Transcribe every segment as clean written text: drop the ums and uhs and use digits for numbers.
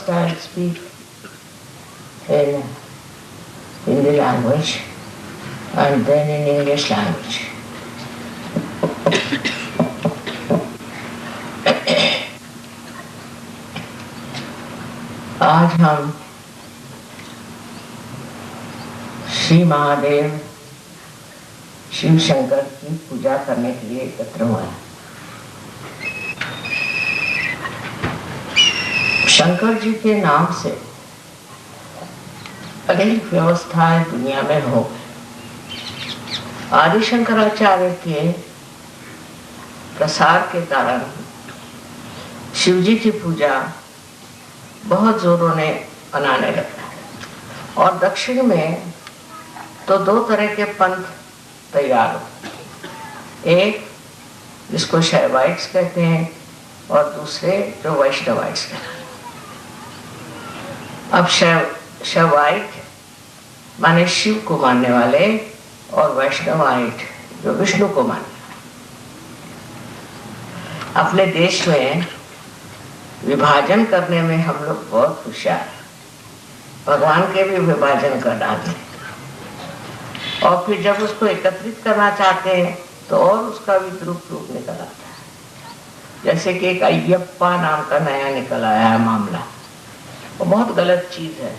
First I'll speak in Hindi language and then in English language. आज हम श्री महादेव शिव शंकर की पूजा करने के लिए एकत्र हुए हैं। शंकर जी के नाम से अनेक व्यवस्थाएं दुनिया में हो गई। आदि शंकराचार्य के प्रसार के कारण शिव जी की पूजा बहुत जोरों ने मनाने लगा और दक्षिण में तो दो तरह के पंथ तैयार हो, एक जिसको शैवाइट्स कहते हैं और दूसरे जो वैष्णवाइट्स कहते हैं। अब शैवाइट माने शिव को मानने वाले और वैष्णवाइट जो विष्णु को मानने। अपने देश में विभाजन करने में हम लोग बहुत होशियार हैं। भगवान के भी विभाजन कर डालते हैं और फिर जब उसको एकत्रित करना चाहते हैं तो और उसका विद्रूप रूप निकल आता है। जैसे कि एक अय्यप्पा नाम का नया निकल आया है मामला, वो बहुत गलत चीज है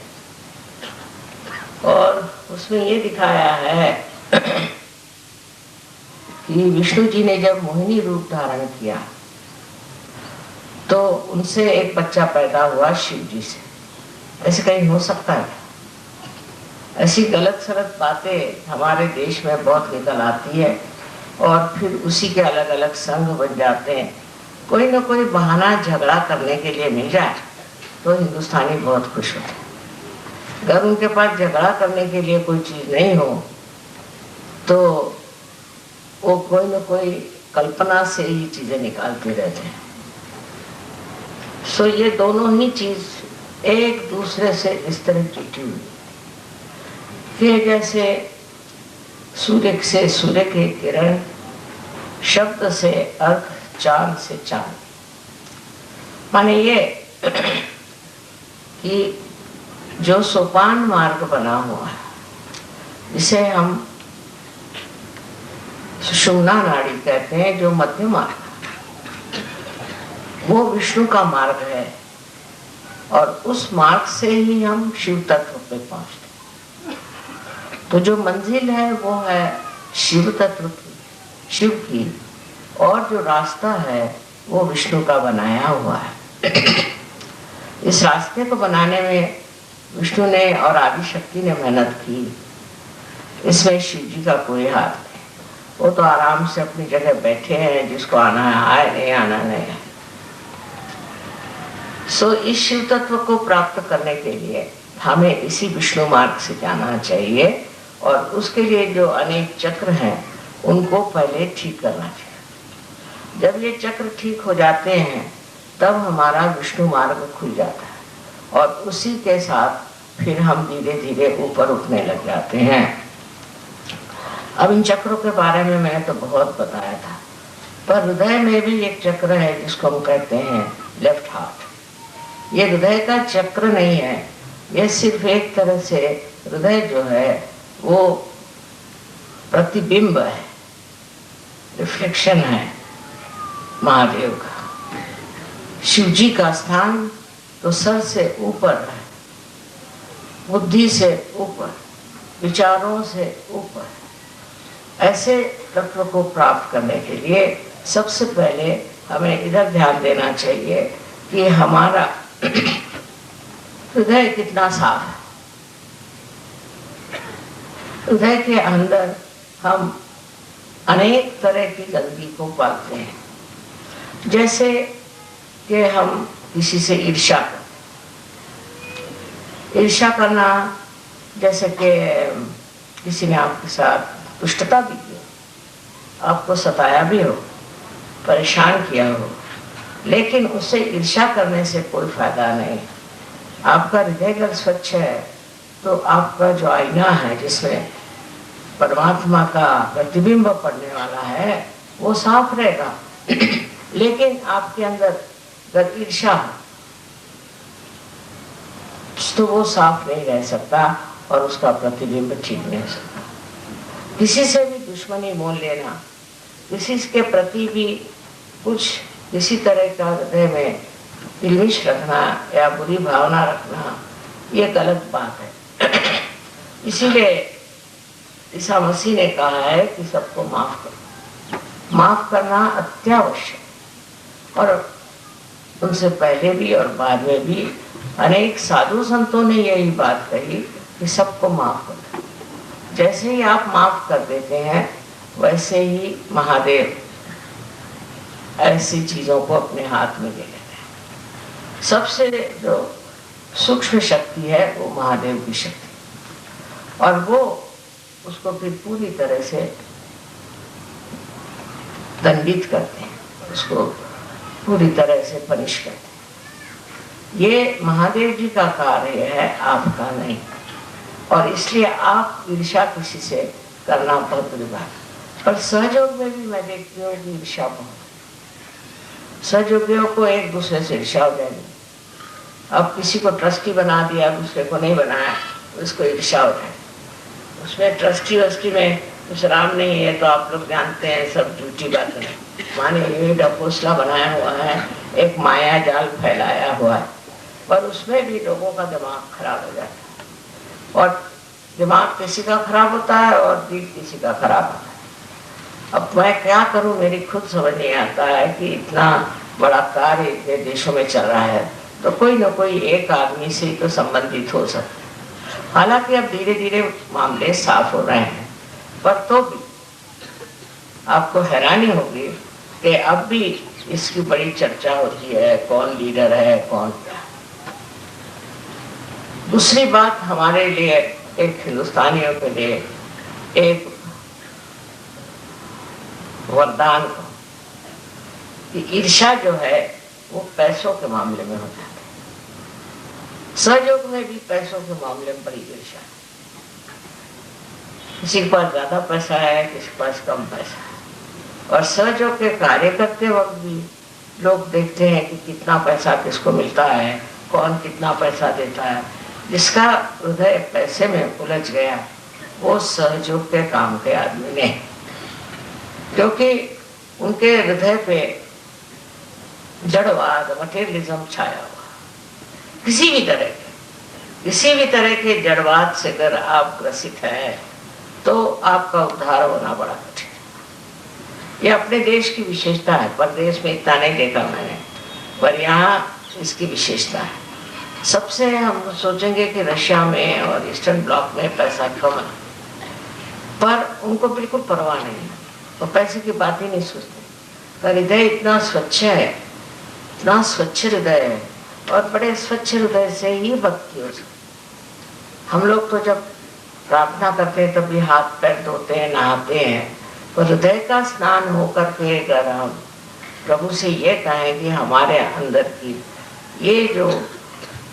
और उसमें ये दिखाया है कि विष्णु जी ने जब मोहिनी रूप धारण किया तो उनसे एक बच्चा पैदा हुआ शिव जी से। ऐसे कहीं हो सकता है? ऐसी गलत सलत बातें हमारे देश में बहुत निकल आती है और फिर उसी के अलग अलग संघ बन जाते हैं। कोई ना कोई बहाना झगड़ा करने के लिए मिल जाए तो हिंदुस्तानी बहुत खुश होते हैं। अगर उनके पास झगड़ा करने के लिए कोई चीज नहीं हो तो वो कोई ना कोई कल्पना से ही चीजें निकालते रहते हैं। सो ये दोनों ही चीज एक दूसरे से इस तरह जुटी हुई कि जैसे सूर्य से सूर्य के किरण, शब्द से अर्थ, चांद से चांद। माने ये कि जो सोपान मार्ग बना हुआ है जिसे हम सुषुम्ना नाड़ी कहते हैं, जो मध्य मार्ग, वो विष्णु का मार्ग है और उस मार्ग से ही हम शिव तत्व पे पहुंचते। तो जो मंजिल है वो है शिव तत्व की, शिव की, और जो रास्ता है वो विष्णु का बनाया हुआ है। इस रास्ते को बनाने में विष्णु ने और आदि शक्ति ने मेहनत की। इसमें शिव जी का कोई हाथ नहीं। वो तो आराम से अपनी जगह बैठे हैं, जिसको आना है आए, नहीं आना नहीं है। सो इस शिव तत्व को प्राप्त करने के लिए हमें इसी विष्णु मार्ग से जाना चाहिए और उसके लिए जो अनेक चक्र हैं उनको पहले ठीक करना चाहिए। जब ये चक्र ठीक हो जाते हैं तब हमारा विष्णु मार्ग खुल जाता है और उसी के साथ फिर हम धीरे धीरे ऊपर उठने लग जाते हैं। अब इन चक्रों के बारे में मैंने तो बहुत बताया था, पर हृदय में भी एक चक्र है जिसको हम कहते हैं लेफ्ट हार्ट। ये हृदय का चक्र नहीं है, ये सिर्फ एक तरह से हृदय जो है वो प्रतिबिंब है, रिफ्लेक्शन है महादेव का। शिव जी का स्थान तो सर से ऊपर है, बुद्धि से ऊपर, विचारों से ऊपर। ऐसे तत्व को प्राप्त करने के लिए सबसे पहले हमें इधर ध्यान देना चाहिए कि हमारा हृदय कितना साफ है। हृदय के अंदर हम अनेक तरह की गंदगी को पाते हैं, जैसे कि हम किसी से ईर्ष्या करते। ईर्ष्या करना जैसे कि किसी ने आपके साथ दुष्टता भी की, आपको सताया भी हो, परेशान किया हो, लेकिन उससे ईर्ष्या करने से कोई फायदा नहीं। आपका हृदय अगर स्वच्छ है तो आपका जो आईना है जिसमें परमात्मा का प्रतिबिंब पड़ने वाला है वो साफ रहेगा। लेकिन आपके अंदर अगर ईर्ष्या तो वो साफ नहीं रह सकता और उसका प्रतिबिंब ठीक नहीं हो सकता। किसी से भी दुश्मनी मोल लेना, किसी के प्रति भी कुछ किसी तरह का हृदय में विद्वेष रखना या बुरी भावना रखना, ये गलत बात है। इसीलिए ईसा मसीह ने कहा है कि सबको माफ करो। माफ करना अत्यावश्यक। और उनसे पहले भी और बाद में भी अनेक साधु संतों ने यही बात कही कि सबको माफ करो। जैसे ही आप माफ कर देते हैं वैसे ही महादेव ऐसी चीजों को अपने हाथ में ले लेते हैं। सबसे जो सूक्ष्म शक्ति है वो महादेव की शक्ति, और वो उसको फिर पूरी तरह से दंडित करते हैं, उसको पूरी तरह से पनिश करते हैं। ये महादेव जी का कार्य है, आपका नहीं। और इसलिए आप ईर्ष्या किसी से करना बहुत बुरी बात है। पर सहयोग में भी मैं देखती हूँ कि ईर्ष्या बहुत, सहयोगियों को एक दूसरे से ईर्ष्या हो जाएगी। अब किसी को ट्रस्टी बना दिया, दूसरे को नहीं बनाया, उसको ईर्ष्या हो जाए। उसमें ट्रस्टी वस्टी में कुछ राम नहीं है, तो आप लोग जानते हैं सब झूठी बातें। माने ये ढकोसला बनाया हुआ है, एक माया जाल फैलाया हुआ है, पर उसमें भी लोगों का दिमाग खराब हो जाता है। और दिमाग किसी का खराब होता है और दिल किसी का खराब होता है। अब मैं क्या करूं, मेरी खुद समझ नहीं आता है कि इतना बड़ा कार्य इतने देशों में चल रहा है, तो कोई ना कोई एक आदमी से तो संबंधित हो सकता है। हालांकि अब धीरे धीरे मामले साफ हो रहे हैं, पर तो भी आपको हैरानी होगी कि अब भी इसकी बड़ी चर्चा होती है, कौन लीडर है, कौन क्या। दूसरी बात, हमारे लिए एक हिंदुस्तानियों के लिए एक वरदान कि ईर्ष्या जो है वो पैसों के मामले में हो जाती है। सहयोग में भी पैसों के मामले में बड़ी ईर्ष्या है। किसी के पास ज्यादा पैसा है, किसी के पास कम पैसा है। और सहयोग के कार्य करते वक्त भी लोग देखते हैं कि कितना पैसा किसको मिलता है, कौन कितना पैसा देता है। जिसका हृदय पैसे में उलझ गया वो सहयोग के काम के आदमी नहीं, क्योंकि उनके हृदय पे जड़वाद, मटेरियलिज्म छाया हुआ। किसी भी तरह के जड़वाद से अगर आप ग्रसित हैं तो आपका उद्धार होना बड़ा कठिन है। ये अपने देश की विशेषता है, परदेश में इतना नहीं देखा मैंने, पर यहाँ इसकी विशेषता है। सबसे हम सोचेंगे कि रशिया में और ईस्टर्न ब्लॉक में पैसा कम है, पर उनको बिल्कुल परवाह नहीं है, वो पैसे की बात ही नहीं सोचते। पर हृदय इतना स्वच्छ है, इतना स्वच्छ हृदय है, और बड़े स्वच्छ हृदय से ही भक्ति हो सकती। हम लोग तो जब प्रार्थना करते हैं तब भी हाथ पैर धोते हैं, नहाते हैं, पर हृदय का स्नान होकर के अगर हम प्रभु से ये कहें कि हमारे अंदर की ये जो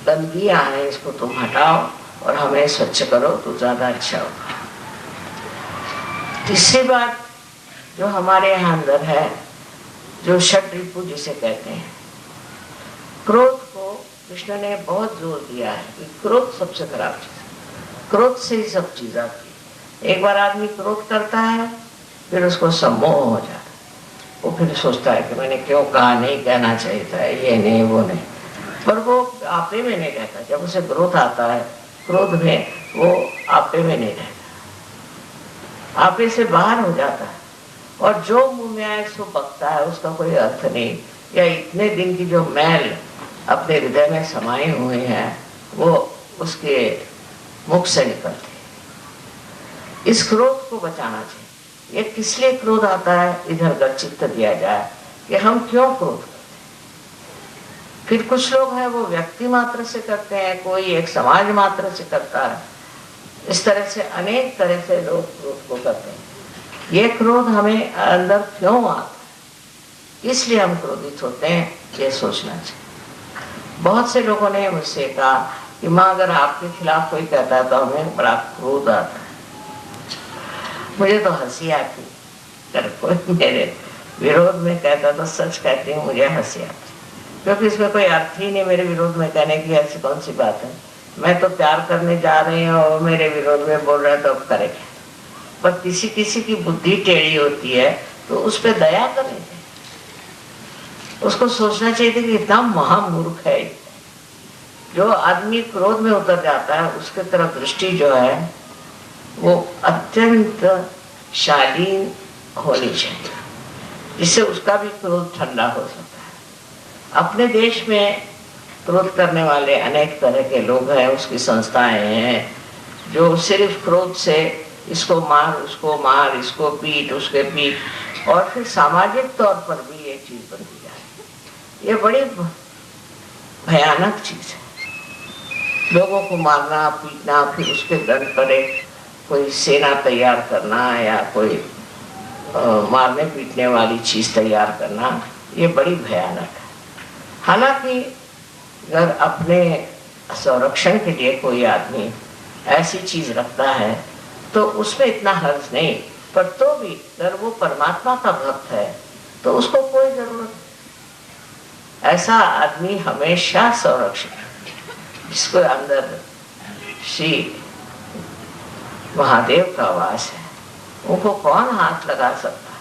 गंदगियां हैं इसको तुम हटाओ और हमें स्वच्छ करो, तो ज्यादा अच्छा होगा। तीसरी बात जो हमारे यहाँ अंदर है, जो षड्रिपु जिसे कहते हैं, क्रोध को कृष्ण ने बहुत जोर दिया है कि क्रोध सबसे खराब चीज है। क्रोध से ही सब चीज आती है। एक बार आदमी क्रोध करता है, फिर उसको सम्मोह हो जाता है। वो फिर सोचता है कि मैंने क्यों कहा, नहीं कहना चाहिए था, ये नहीं वो नहीं, पर वो आपे में नहीं रहता। जब उसे क्रोध आता है, क्रोध में वो आपे में नहीं रहता, आपे से बाहर हो जाता है, और जो मुंह में आए सो बकता है, उसका कोई अर्थ नहीं। या इतने दिन की जो मैल अपने हृदय में समाये हुए हैं वो उसके मुख से निकलती है। इस क्रोध को बचाना चाहिए। ये किस लिए क्रोध आता है, इधर का चित्त दिया जाए कि हम क्यों क्रोध करते हैं। फिर कुछ लोग हैं वो व्यक्ति मात्र से करते हैं, कोई एक समाज मात्र से करता है। इस तरह से अनेक तरह से लोग क्रोध को करते हैं। ये क्रोध हमें अंदर क्यों आता है, इसलिए हम क्रोधित होते हैं, ये सोचना चाहिए। बहुत से लोगों ने मुझसे कहा कि माँ अगर आपके खिलाफ कोई कहता है तो हमें बड़ा क्रोध आता है। मुझे तो हंसी आती, अगर कोई मेरे विरोध में कहता तो सच कहती हूँ मुझे हंसी आती, क्योंकि इसमें कोई अर्थ ही नहीं मेरे विरोध में कहने की। ऐसी कौन सी बात है मैं तो प्यार करने जा रही हूँ और मेरे विरोध में बोल रहे हैं तो अब करेंगे। पर किसी किसी की बुद्धि टेढ़ी होती है तो उस पर दया करेंगे। उसको सोचना चाहिए कि इतना महामूर्ख है। जो आदमी क्रोध में उतर जाता है उसके तरफ दृष्टि जो है वो अत्यंत शालीन होनी चाहिए, जिससे उसका भी क्रोध ठंडा हो सकता है। अपने देश में क्रोध करने वाले अनेक तरह के लोग हैं, उसकी संस्थाएं हैं जो सिर्फ क्रोध से इसको मार, उसको मार, इसको पीट, उसके पीट, और फिर सामाजिक तौर पर भी ये चीज बनती जाए। ये बड़ी भयानक चीज है, लोगों को मारना पीटना, फिर उसके दंड पर एक कोई सेना तैयार करना या कोई मारने पीटने वाली चीज तैयार करना, ये बड़ी भयानक है। हालांकि अगर अपने संरक्षण के लिए कोई आदमी ऐसी चीज रखता है तो उसमें इतना हर्ज नहीं, पर तो भी अगर वो परमात्मा का भक्त है तो उसको कोई जरूरत नहीं। ऐसा आदमी हमेशा संरक्षण, जिसको अंदर श्री महादेव का वास है, उनको कौन हाथ लगा सकता है,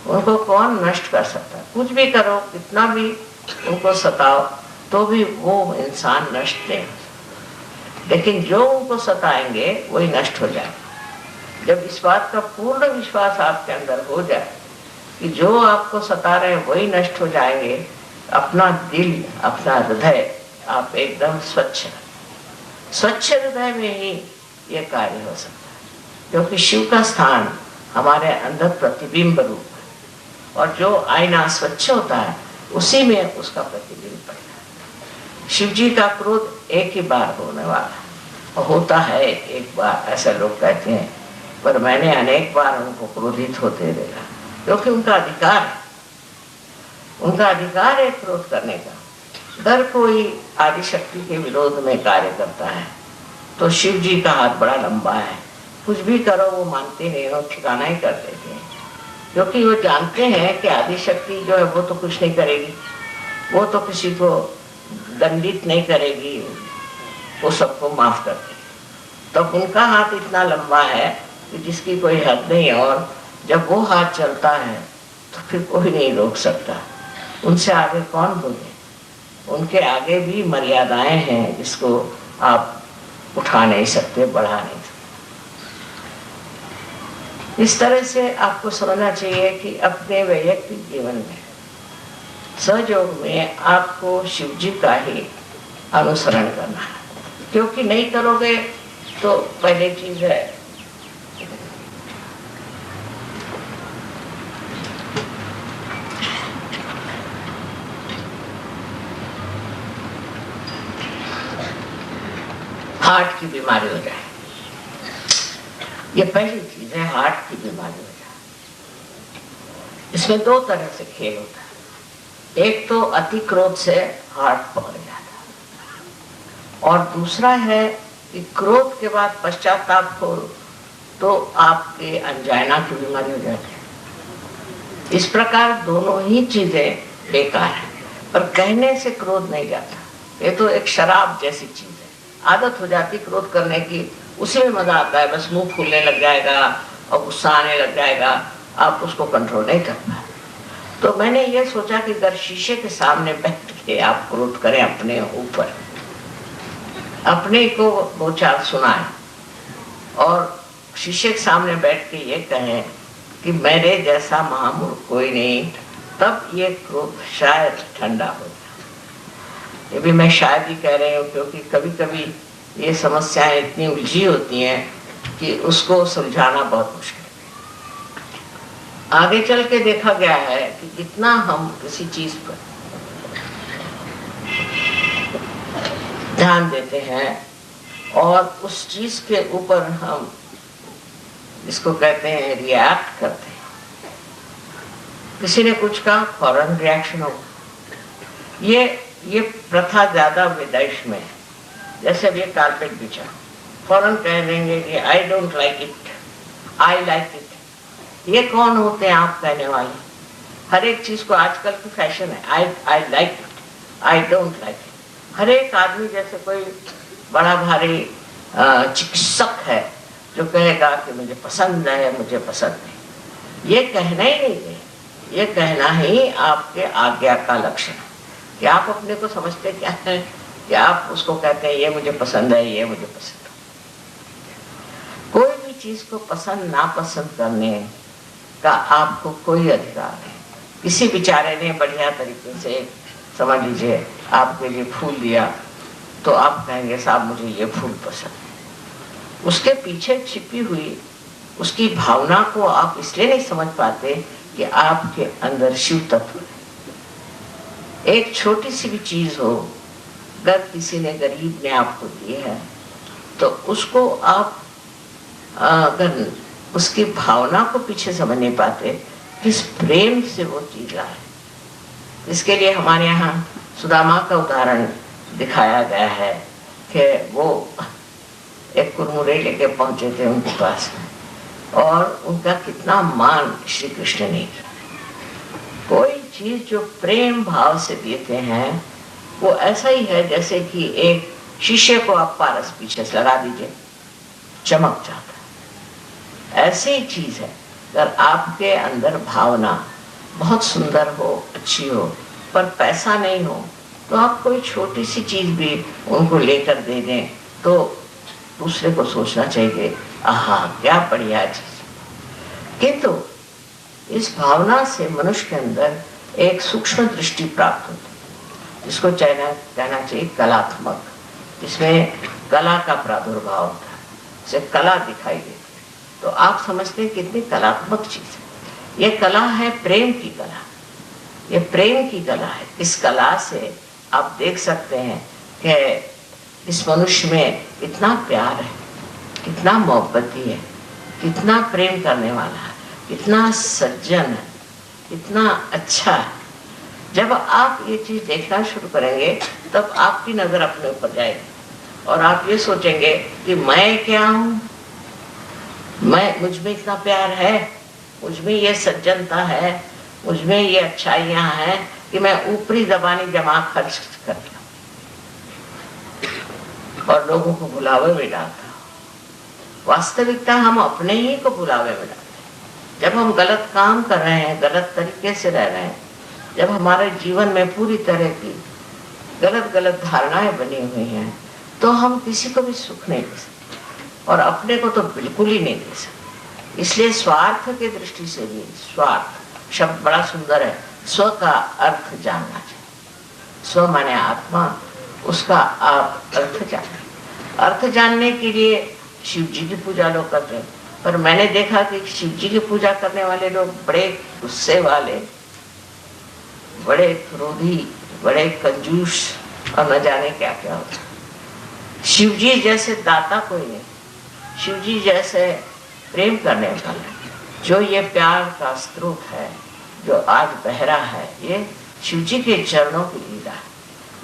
उनको कौन नष्ट कर सकता है। कुछ भी करो, कितना भी उनको सताओ, तो भी वो इंसान नष्ट नहीं, लेकिन जो उनको सताएंगे वही नष्ट हो जाएगा। जब इस बात का पूर्ण विश्वास आपके अंदर हो जाए कि जो आपको सता रहे हैं वही नष्ट हो जाएंगे, अपना दिल, अपना हृदय आप एकदम स्वच्छ हृदय में ही ये कार्य हो सकता है, क्योंकि शिव का स्थान हमारे अंदर प्रतिबिंब रूप है, और जो आईना स्वच्छ होता है उसी में उसका प्रतिबिंब पड़ता है। शिव जी का क्रोध एक ही बार होने वाला है, और होता है एक बार, ऐसा लोग कहते हैं, पर मैंने अनेक बार उनको क्रोधित होते देखा, क्योंकि उनका अधिकार है, उनका अधिकार है क्रोध करने का। अगर कोई आदिशक्ति के विरोध में कार्य करता है तो शिव जी का हाथ बड़ा लंबा है, कुछ भी करो वो मानते नहीं, वो ठिकाना ही कर देते हैं, क्योंकि वो जानते हैं कि आदिशक्ति जो है वो तो कुछ नहीं करेगी, वो तो किसी को दंडित नहीं करेगी, वो सबको माफ कर देगी। तो उनका हाथ इतना लंबा है कि जिसकी कोई हद नहीं, और जब वो हाथ चलता है तो फिर कोई नहीं रोक सकता। उनसे आगे कौन बोले, उनके आगे भी मर्यादाएं हैं जिसको आप उठा नहीं सकते, बढ़ा नहीं सकते। इस तरह से आपको समझना चाहिए कि अपने वैयक्तिक जीवन में सहयोग में आपको शिव जी का ही अनुसरण करना है, क्योंकि नहीं करोगे तो पहले चीज है हार्ट की बीमारी हो जाए। ये पहली चीज है, हार्ट की बीमारी हो जाए। इसमें दो तरह से खेल होता है, एक तो अति क्रोध से हार्ट पकड़ जाता है, और दूसरा है कि क्रोध के बाद पश्चाताप हो तो आपके अंजाइना की बीमारी हो जाती है। इस प्रकार दोनों ही चीजें बेकार है, पर कहने से क्रोध नहीं जाता। ये तो एक शराब जैसी चीज है, आदत हो जाती क्रोध करने की, उसी में मजा आता है, बस मुंह फूलने लग जाएगा और गुस्सा आने लग जाएगा, आप उसको कंट्रोल नहीं कर पाए। तो मैंने ये सोचा कि अगर शीशे के सामने बैठ के आप क्रोध करें अपने ऊपर, अपने को दो चार सुनाएं और शीशे के सामने बैठ के ये कहें कि मेरे जैसा महामूर्ख कोई नहीं, तब ये क्रोध शायद ठंडा हो जाए। ये भी मैं शायद ही कह रही हूँ, क्योंकि कभी कभी ये समस्याएं इतनी उलझी होती हैं कि उसको सुलझाना बहुत मुश्किल है। आगे चल के देखा गया है कि जितना हम किसी चीज पर ध्यान देते हैं और उस चीज के ऊपर हम इसको कहते हैं रिएक्ट करते हैं, किसी ने कुछ कहा फौरन रिएक्शन हो, ये प्रथा ज्यादा विदेश में है। जैसे अब ये कारपेट बिछा, फौरन कह देंगे कि आई don't like it, I like it. ये कौन होते हैं आप कहने वाले? हर एक चीज को आजकल की फैशन है, I like it, I don't like it. हर एक आदमी जैसे कोई बड़ा भारी चिकित्सक है जो कहेगा कि मुझे पसंद है, मुझे पसंद नहीं, ये कहना ही नहीं है। ये कहना ही आपके आज्ञा का लक्षण है कि आप अपने को समझते क्या है कि आप उसको कहते हैं ये मुझे पसंद है, ये मुझे पसंद है। कोई भी चीज को पसंद नापसंद करने का आपको कोई अधिकार नहीं। किसी बेचारे ने बढ़िया तरीके से, समझ लीजिए, आपके लिए फूल दिया तो आप कहेंगे साहब मुझे ये फूल पसंद है। उसके पीछे छिपी हुई उसकी भावना को आप इसलिए नहीं समझ पाते कि आपके अंदर शिव तत्व है। एक छोटी सी भी चीज हो, अगर किसी ने गरीब ने आपको दी है तो उसको आप अगर उसकी भावना को पीछे समझ नहीं पाते, किस प्रेम से वो चीज आए। इसके लिए हमारे यहाँ सुदामा का उदाहरण दिखाया गया है कि वो एक कुरमुरे लेके पहुंचे थे उनके पास में, और उनका कितना मान श्री कृष्ण ने किया। कोई चीज जो प्रेम भाव से देते हैं वो ऐसा ही है जैसे कि एक शीशे को आप पारस पीछे से लगा दीजिए, चमक जाता है। ऐसी ही चीज है, अगर आपके अंदर भावना बहुत सुंदर हो, अच्छी हो, पर पैसा नहीं हो, तो आप कोई छोटी सी चीज भी उनको लेकर दे दें तो दूसरे को सोचना चाहिए आहा क्या बढ़िया चीज। किंतु इस भावना से मनुष्य के अंदर एक सूक्ष्म दृष्टि प्राप्त होती है, जिसको कहना चाहिए कलात्मक, जिसमें कला का प्रादुर्भाव होता है, उसे कला दिखाई देती है। तो आप समझते हैं कितनी कलात्मक चीज है। ये कला है प्रेम की कला, ये प्रेम की कला है। इस कला से आप देख सकते हैं कि इस मनुष्य में इतना प्यार है, कितना मोहब्बती है, कितना प्रेम करने वाला है, कितना सज्जन है, कितना अच्छा है। जब आप ये चीज देखना शुरू करेंगे तब आपकी नजर अपने ऊपर जाएगी और आप ये सोचेंगे कि मैं क्या हूँ, मुझ में इतना प्यार है, मुझ में ये सज्जनता है, मुझ में ये अच्छाइयाँ हैं कि मैं ऊपरी ज़बानी जमा खर्च कर लिया और लोगों को बुलावे में डालता हूँ। वास्तविकता हम अपने ही को बुलावे में डालते हैं। जब हम गलत काम कर रहे हैं, गलत तरीके से रह रहे हैं, जब हमारे जीवन में पूरी तरह की गलत गलत धारणाएं बनी हुई हैं, तो हम किसी को भी सुख नहीं दे सकते और अपने को तो बिल्कुल ही नहीं दे सकते। इसलिए स्वार्थ की दृष्टि से भी, स्वार्थ शब्द बड़ा सुंदर है, स्व का अर्थ जानना चाहिए। स्व माने आत्मा, उसका आप अर्थ जाने। अर्थ जानने के लिए शिव जी की पूजा लोग करते हैं, पर मैंने देखा कि शिव जी की पूजा करने वाले लोग बड़े गुस्से वाले, बड़े क्रोधी, बड़े कंजूस और न जाने क्या क्या होता है। शिव जी जैसे दाता कोई नहीं, शिव जी जैसे प्रेम करने वाला, जो ये प्यार का स्रोत है, जो आज बह रहा है, ये शिव जी के चरणों की लीला है।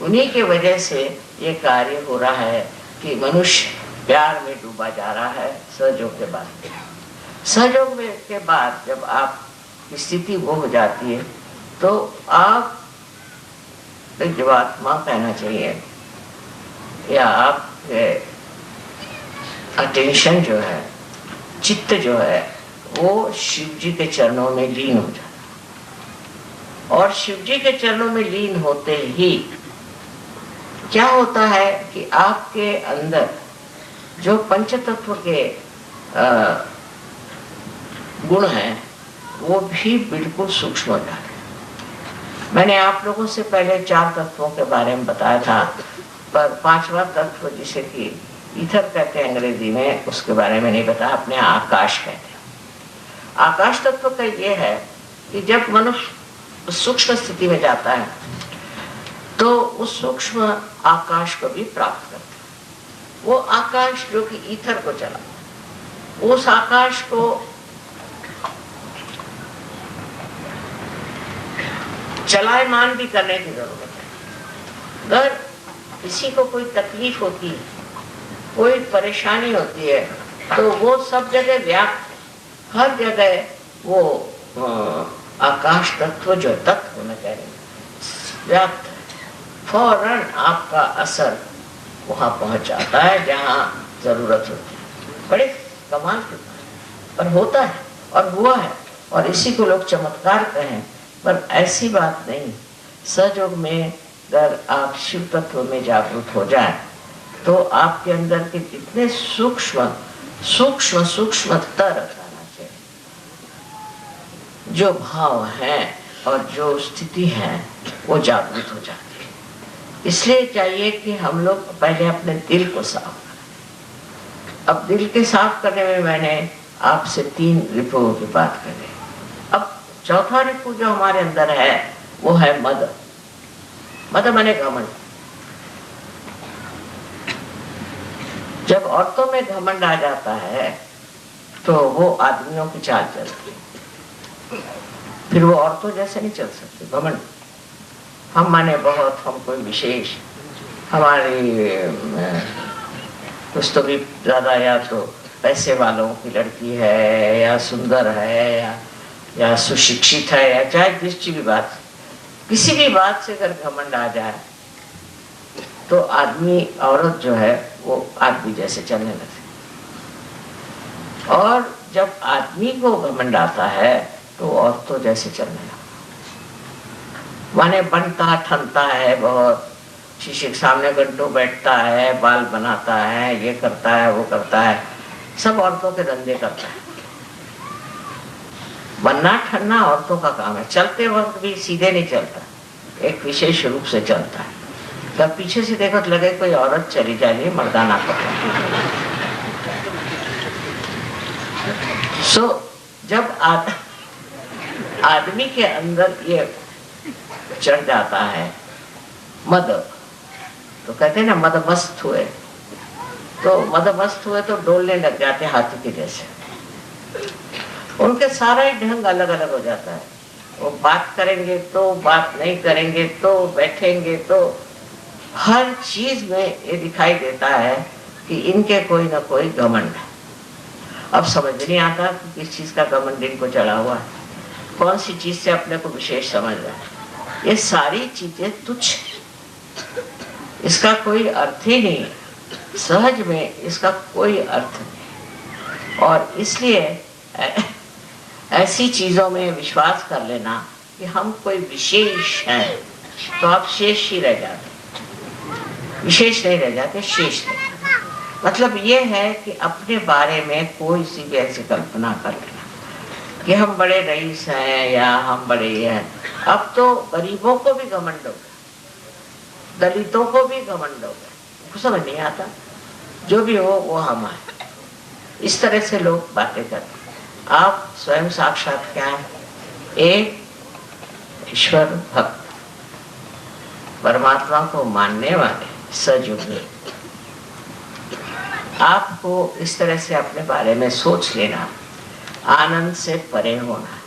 उन्हीं के वजह से ये कार्य हो रहा है कि मनुष्य प्यार में डूबा जा रहा है। सहयोग के बाद, सहयोग के बाद जब आप स्थिति वो हो जाती है तो आप जीवात्मा कहना चाहिए, या आप अटेंशन जो है, चित्त जो है, वो शिव जी के चरणों में लीन हो जाता है। और शिव जी के चरणों में लीन होते ही क्या होता है कि आपके अंदर जो पंच तत्व के गुण हैं वो भी बिल्कुल सूक्ष्म हो जाते हैं। मैंने आप लोगों से पहले 4 तत्वों के बारे में बताया था, पर 5वां तत्व जिसे कि ईथर कहते हैं अंग्रेजी में, उसके बारे में नहीं बताया, अपने आकाश कहते हैं। आकाश तत्व का ये है कि जब मनुष्य सूक्ष्म स्थिति में जाता है तो उस सूक्ष्म आकाश को भी प्राप्त करता है। वो आकाश जो कि ईथर को चला, उस आकाश को चलायमान भी करने की जरूरत है। अगर किसी को कोई तकलीफ होती है, कोई परेशानी होती है, तो वो सब जगह व्याप्त, हर जगह वो आकाश तत्व जो तत्व में कह रहे व्याप्त है। फौरन आपका असर वहां पहुंच जाता है जहां जरूरत होती है। बड़े कमाल की बात पर होता है और हुआ है, और इसी को लोग चमत्कार कहें, पर ऐसी बात नहीं। सहयोग में अगर आप शिव तत्व में जागरूक हो जाए तो आपके अंदर के जितने सूक्ष्म सूक्ष्म सूक्ष्म तर जो भाव है और जो स्थिति है वो जागृत हो जाती है। इसलिए चाहिए कि हम लोग पहले अपने दिल को साफ करें। अब दिल के साफ करने में मैंने आपसे 3 रिपुओं की बात करी। अब चौथा रिपु जो हमारे अंदर है वो है मद। मद माने घमंड। जब औरतों में घमंड आ जाता है तो वो आदमियों की चाल चलती है, फिर वो औरतों जैसे नहीं चल सकते। घमंड हम माने बहुत, हम कोई विशेष, हमारी कुछ तो भी ज्यादा या तो पैसे वालों की लड़की है या सुंदर है या सुशिक्षित है या चाहे किसी भी बात, किसी भी बात से अगर घमंड आ जाए तो आदमी औरत जो है वो आदमी जैसे चलने लगती। और जब आदमी को घमंड आता है तो औरतों जैसे चलने लगता, माने बनता ठनता है बहुत, शीशे के सामने घंटों बैठता है, बाल बनाता है, ये करता है वो करता है, सब औरतों के धंधे करता है। बनना ठनना औरतों का काम है। चलते वक्त भी सीधे नहीं चलता, एक विशेष रूप से चलता है। जब पीछे से देखो तो लगे कोई औरत चली जा रही है, मर्दाना पकड़ा। जब आदमी के अंदर ये चढ़ जाता है मद, तो कहते हैं ना मदमस्त हुए, तो मदमस्त हुए तो डोलने लग जाते हाथी के जैसे। उनके सारा ही ढंग अलग अलग हो जाता है। वो बात करेंगे तो, बात नहीं करेंगे तो, बैठेंगे तो, हर चीज में ये दिखाई देता है कि इनके कोई ना कोई घमंड है। अब समझ नहीं आता कि किस चीज का घमंड इनको चढ़ा हुआ है, कौन सी चीज से अपने को विशेष समझ रहा है। ये सारी चीजें तुच्छ, इसका कोई अर्थ ही नहीं, सहज में इसका कोई अर्थ नहीं। और इसलिए ऐसी चीजों में विश्वास कर लेना कि हम कोई विशेष हैं तो आप शेष ही रह जाते, विशेष नहीं रह जाते, शेष रह जाते। मतलब ये है कि अपने बारे में कोई सी भी ऐसी कल्पना कर लेना कि हम बड़े रईस हैं या हम बड़े ये हैं। अब तो गरीबों को भी घमंड हो गया, दलितों को भी घमंड हो गया, समझ नहीं आता। जो भी हो वो हम है, इस तरह से लोग बातें करते। आप स्वयं साक्षात क्या है? एक ईश्वर भक्त, परमात्मा को मानने वाले सजग। आपको इस तरह से अपने बारे में सोच लेना, आनंद से परे होना,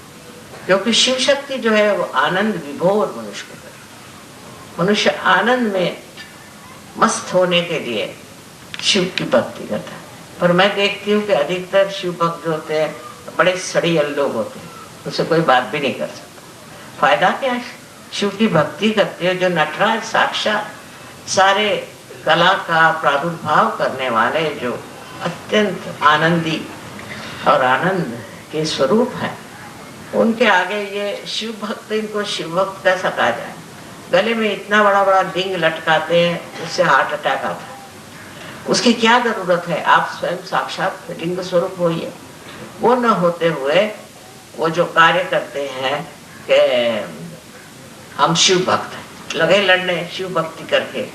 क्योंकि शिव शक्ति जो है वो आनंद विभोर मनुष्य को करे। मनुष्य आनंद में मस्त होने के लिए शिव की भक्ति करता है। पर मैं देखती हूँ कि अधिकतर शिव भक्त जो होते हैं बड़े सड़ियल लोग होते हैं, उससे कोई बात भी नहीं कर सकता। फायदा क्या है? शिव की भक्ति करते हो जो नटराज साक्षात सारे कला का प्रादुर्भाव करने वाले, जो अत्यंत आनंदी और आनंद के स्वरूप है, उनके आगे ये शिव भक्त, इनको शिव भक्त कैसा कहा जाए? गले में इतना बड़ा बड़ा लिंग लटकाते हैं, उससे हार्ट अटैक आता है। उसकी क्या जरूरत है? आप स्वयं साक्षात लिंग स्वरूप होइए। वो न होते हुए वो जो कार्य करते हैं कि हम शिव भक्त हैं, लगे लड़ने शिव भक्ति करके,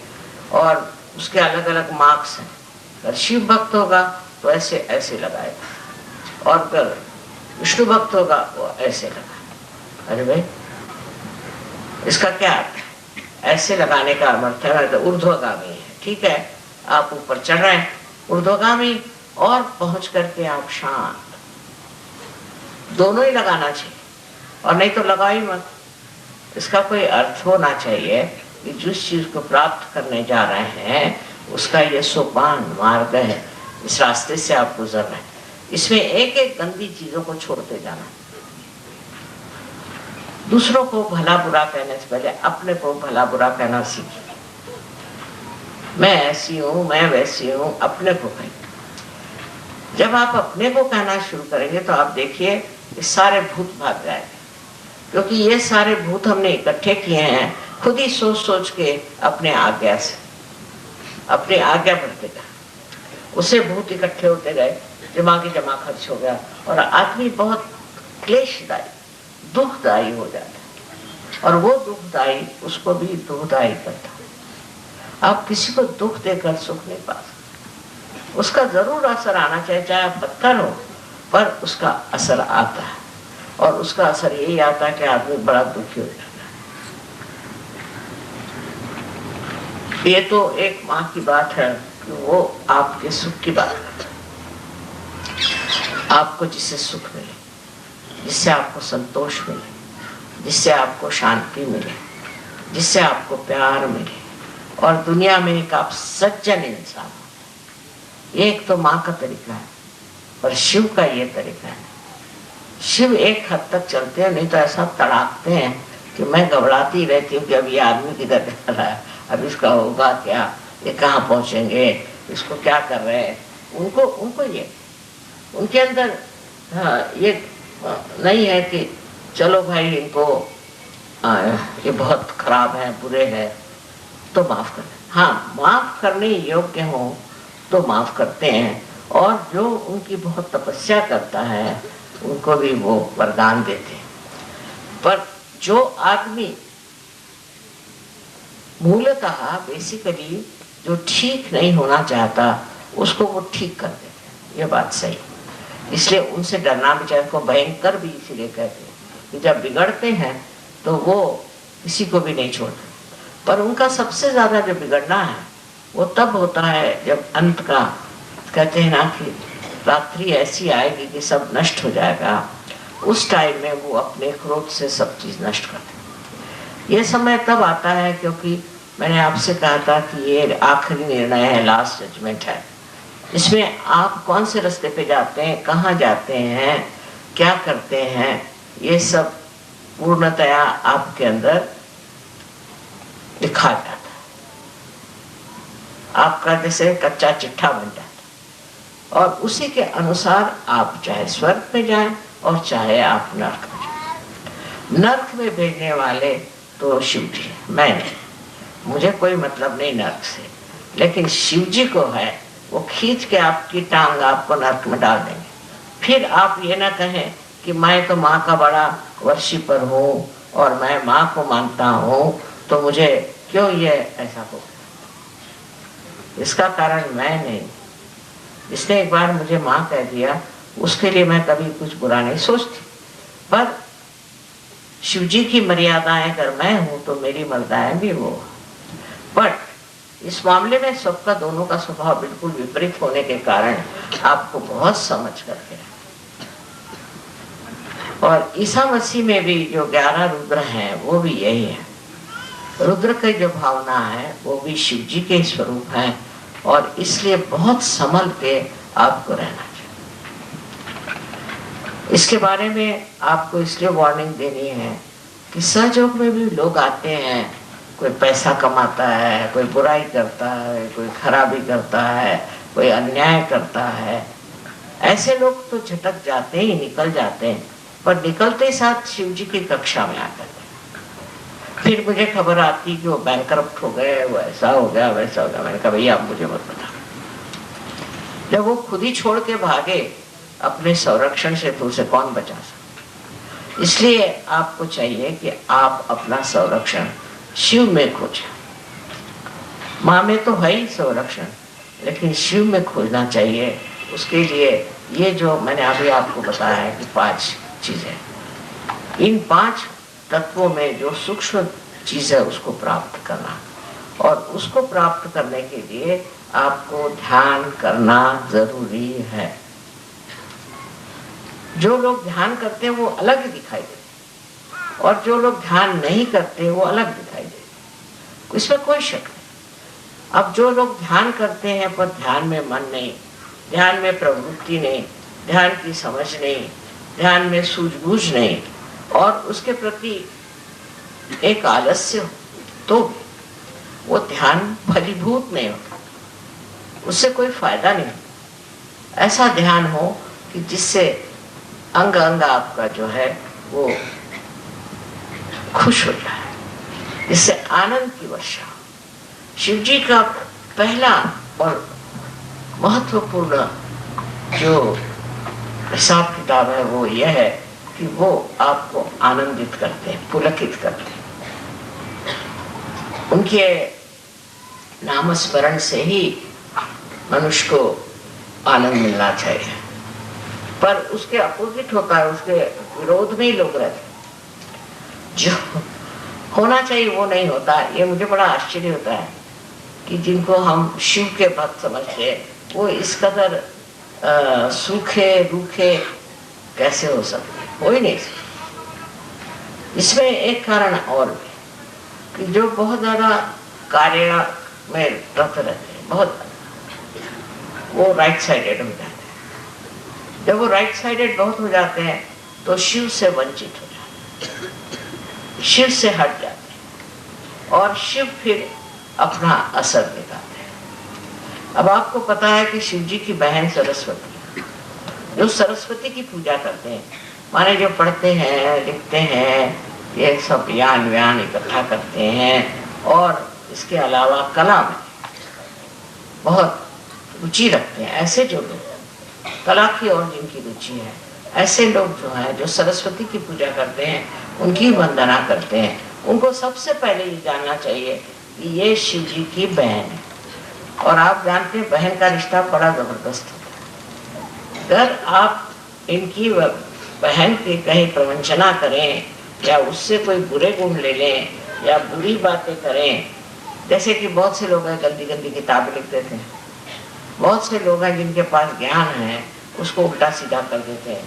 और उसके अलग अलग मार्क्स हैं। अगर शिव भक्त होगा तो ऐसे ऐसे लगाएगा, और अगर विष्णु भक्त होगा वो ऐसे लगाएगा। अरे भाई, इसका क्या अर्थ है? ऐसे लगाने का अर्थ है तो ऊर्ध्वगामी है। ठीक है, आप ऊपर चढ़ रहे हैं ऊर्ध्वगामी, और पहुंच करके आप शांत, दोनों ही लगाना चाहिए, और नहीं तो लगाओ ही मत। इसका कोई अर्थ होना चाहिए कि जिस चीज को प्राप्त करने जा रहे हैं उसका ये सोपान मार्ग है, इस रास्ते से आप गुजर रहे हैं। इसमें एक एक गंदी चीजों को छोड़ते जाना। दूसरों को भला बुरा कहने से पहले अपने को भला बुरा कहना सीखिए। मैं ऐसी हूं, मैं वैसी हूं, अपने को कहेंगे। जब आप अपने को कहना शुरू करेंगे तो आप देखिए ये सारे भूत भाग जाएंगे, क्योंकि ये सारे भूत हमने इकट्ठे किए हैं खुद ही सोच सोच के अपने आज्ञा से, अपनी आज्ञा बढ़ते गए, उससे भूत इकट्ठे होते गए, दिमागी जमा खर्च हो गया और आदमी बहुत क्लेशदायी, दुखदायी हो जाता है, और वो दुखदायी उसको भी दुखदायी करता है। आप किसी को दुख देकर सुख नहीं पा सकते, उसका जरूर असर आना चाहिए, चाहे आप पत्थर हो, पर उसका असर आता है, और उसका असर यही आता है कि आदमी बड़ा दुखी हो जाता है। ये तो एक माँ की बात है कि वो आपके सुख की बात करता है, आपको जिससे सुख मिले, जिससे आपको संतोष मिले, जिससे आपको शांति मिले, जिससे आपको प्यार मिले, और दुनिया में एक आप सज्जन इंसान हो। एक तो माँ का तरीका है, पर शिव का ये तरीका है। शिव एक हद तक चलते हैं, नहीं तो ऐसा तड़ाकते हैं कि मैं घबराती रहती हूँ कि अब ये आदमी किधर जा रहा है, अब इसका होगा क्या, ये कहाँ पहुंचेंगे, इसको क्या कर रहे हैं। उनको ये उनके अंदर ये नहीं है कि चलो भाई इनको ये बहुत खराब है, बुरे हैं, तो माफ कर दें। हाँ, माफ करने योग्य हो तो माफ करते हैं, और जो उनकी बहुत तपस्या करता है उनको भी वो वरदान देते हैं। पर जो आदमी मूलतः बेसिकली जो ठीक नहीं होना चाहता उसको वो ठीक कर देते हैं, ये बात सही। इसलिए उनसे डरना भी चाहिए, को भयंकर भी इसीलिए कहते हैं कि जब बिगड़ते हैं तो वो किसी को भी नहीं छोड़ते। पर उनका सबसे ज्यादा जो बिगड़ना है वो तब होता है जब अंत का, कहते हैं ना कि रात्रि ऐसी आएगी कि सब नष्ट हो जाएगा, उस टाइम में वो अपने क्रोध से सब चीज नष्ट कर देते। ये समय तब आता है क्योंकि मैंने आपसे कहा था कि ये आखिरी निर्णय है, लास्ट जजमेंट है। इसमें आप कौन से रास्ते पे जाते हैं, कहाँ जाते हैं, क्या करते हैं, ये सब पूर्णतया आपके अंदर दिखा जाता है। आपका जैसे कच्चा चिट्ठा बन जाता है, और उसी के अनुसार आप चाहे स्वर्ग में जाएं और चाहे आप नर्क में जाएं। नर्क में भेजने वाले तो शिव जी, मैं नहीं, मुझे कोई मतलब नहीं नर्क से, लेकिन शिव जी को है, वो खींच के आपकी टांग आपको नर्क में डाल देंगे। फिर आप ये ना कहें कि मैं तो माँ का बड़ा वर्शिपर हूँ और मैं माँ को मानता हूँ, तो मुझे क्यों ये ऐसा हो। इसका कारण मैं नहीं, इसने एक बार मुझे माँ कह दिया, उसके लिए मैं कभी कुछ बुरा नहीं सोचती। पर शिव जी की मर्यादाएं अगर मैं हूं तो मेरी मर्यादाएं भी वो। बट इस मामले में सबका, दोनों का स्वभाव बिल्कुल विपरीत होने के कारण आपको बहुत समझ करके, और ईसा मसीह में भी जो 11 रुद्र हैं वो भी यही है। रुद्र की जो भावना है वो भी शिव जी के स्वरूप है, और इसलिए बहुत संभल के आपको रहना चाहिए। इसके बारे में आपको इसलिए वार्निंग देनी है कि सहयोग में भी लोग आते हैं, कोई पैसा कमाता है, कोई बुराई करता है, कोई खराबी करता है, कोई अन्याय करता है। ऐसे लोग तो झटक जाते ही, निकल जाते हैं, पर निकलते साथ शिव जी की कक्षा में आकर फिर मुझे खबर आती कि वो बैंकरप्ट हो गए, वो ऐसा हो गया, वैसा हो गया। मैंने कहा भैया आप मुझे मत बता। जब वो खुद ही छोड़ के भागे अपने संरक्षण से, तो उसे कौन बचा सकता। इसलिए आपको चाहिए कि आप अपना संरक्षण शिव में खोजें। माँ में तो है ही संरक्षण, लेकिन शिव में खोजना चाहिए। उसके लिए ये जो मैंने अभी आपको बताया है कि 5 चीजें, इन 5 तत्वों में जो सूक्ष्म चीज है उसको प्राप्त करना, और उसको प्राप्त करने के लिए आपको ध्यान करना जरूरी है। जो लोग ध्यान करते हैं वो अलग ही दिखाई देते, और जो लोग ध्यान नहीं करते वो अलग दिखाई देते, इसमें कोई शक नहीं। अब जो लोग ध्यान करते हैं पर ध्यान में मन नहीं, ध्यान में प्रवृत्ति नहीं, ध्यान की समझ नहीं, ध्यान में सूझबूझ नहीं, और उसके प्रति एक आलस्य हो, तो वो ध्यान फलीभूत नहीं होता, उससे कोई फायदा नहीं। ऐसा ध्यान हो कि जिससे अंग अंग आपका जो है वो खुश हो जाए, जिससे आनंद की वर्षा। शिव जी का पहला और महत्वपूर्ण जो हिसाब किताब है वो यह है कि वो आपको आनंदित करते हैं, पुलकित करते हैं। उनके नामस्मरण से ही मनुष्य को आनंद मिलना चाहिए, पर उसके अपोजिट होता है, उसके विरोध में ही लोग रहते हैं। जो होना चाहिए वो नहीं होता। ये मुझे बड़ा आश्चर्य होता है कि जिनको हम शिव के भक्त समझते हैं वो इस कदर सूखे रूखे कैसे हो सकते, हो ही नहीं सकते। इसमें एक कारण और भी कि जो बहुत ज्यादा कार्य में रत रहते हैं, बहुत वो राइट साइडेड हो जाते हैं। जब वो राइट साइडेड बहुत हो जाते हैं तो शिव से वंचित हो जाते हैं, शिव से हट जाते हैं और शिव फिर अपना असर दिखाते हैं। अब आपको पता है कि शिव जी की बहन सरस्वती, जो सरस्वती की पूजा करते हैं, माने जो पढ़ते हैं लिखते हैं, ये सब ज्ञान व्यान इकट्ठा करते हैं और इसके अलावा कला में बहुत रुचि रखते हैं, ऐसे जो लोग कला की और जिनकी रुचि है, ऐसे लोग जो हैं जो सरस्वती की पूजा करते हैं, उनकी वंदना करते हैं, उनको सबसे पहले ये जानना चाहिए कि ये शिव जी की बहन है। और आप जानते हैं बहन का रिश्ता बड़ा जबरदस्त होता है। अगर आप इनकी बहन की कहीं प्रवंचना करें या उससे कोई बुरे गुण ले लें या बुरी बातें करें, जैसे कि बहुत से लोग हैं गंदी गंदी किताबें लिख देते हैं, बहुत से लोग हैं जिनके पास ज्ञान है उसको उल्टा सीधा कर देते हैं,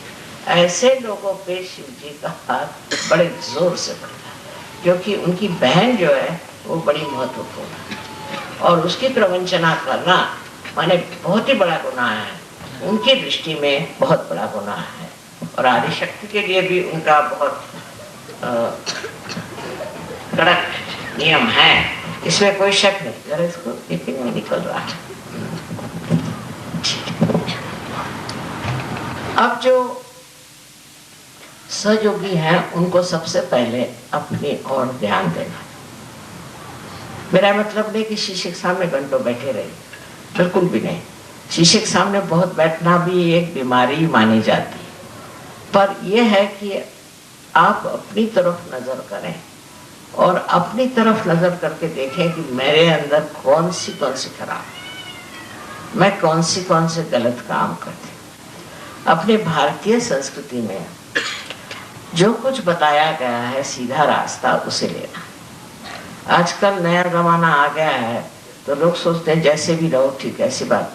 ऐसे लोगों पे शिव जी का हाथ बड़े जोर से पड़ता है, क्योंकि उनकी बहन जो है वो बड़ी महत्वपूर्ण है और उसकी प्रवंचना करना माने बहुत ही बड़ा गुनाह है, उनकी दृष्टि में बहुत बड़ा गुनाह है। और आदिशक्ति के लिए भी उनका बहुत कड़क नियम है, इसमें कोई शक नहीं। जरा इसको टिफिन में निकल रहा है। अब जो सहयोगी हैं उनको सबसे पहले अपनी ओर ध्यान देना। मेरा मतलब नहीं कि शीशे के सामने घंटों बैठे रहे, बिल्कुल भी नहीं। शीशे के सामने बहुत बैठना भी एक बीमारी मानी जाती है, पर यह है कि आप अपनी तरफ नजर करें और अपनी तरफ नजर करके देखें कि मेरे अंदर कौन सी खराब, मैं कौन से गलत काम करती। अपने भारतीय संस्कृति में जो कुछ बताया गया है सीधा रास्ता उसे लेना। आजकल नया जमाना आ गया है तो लोग सोचते हैं जैसे भी रहो ठीक, ऐसी बात।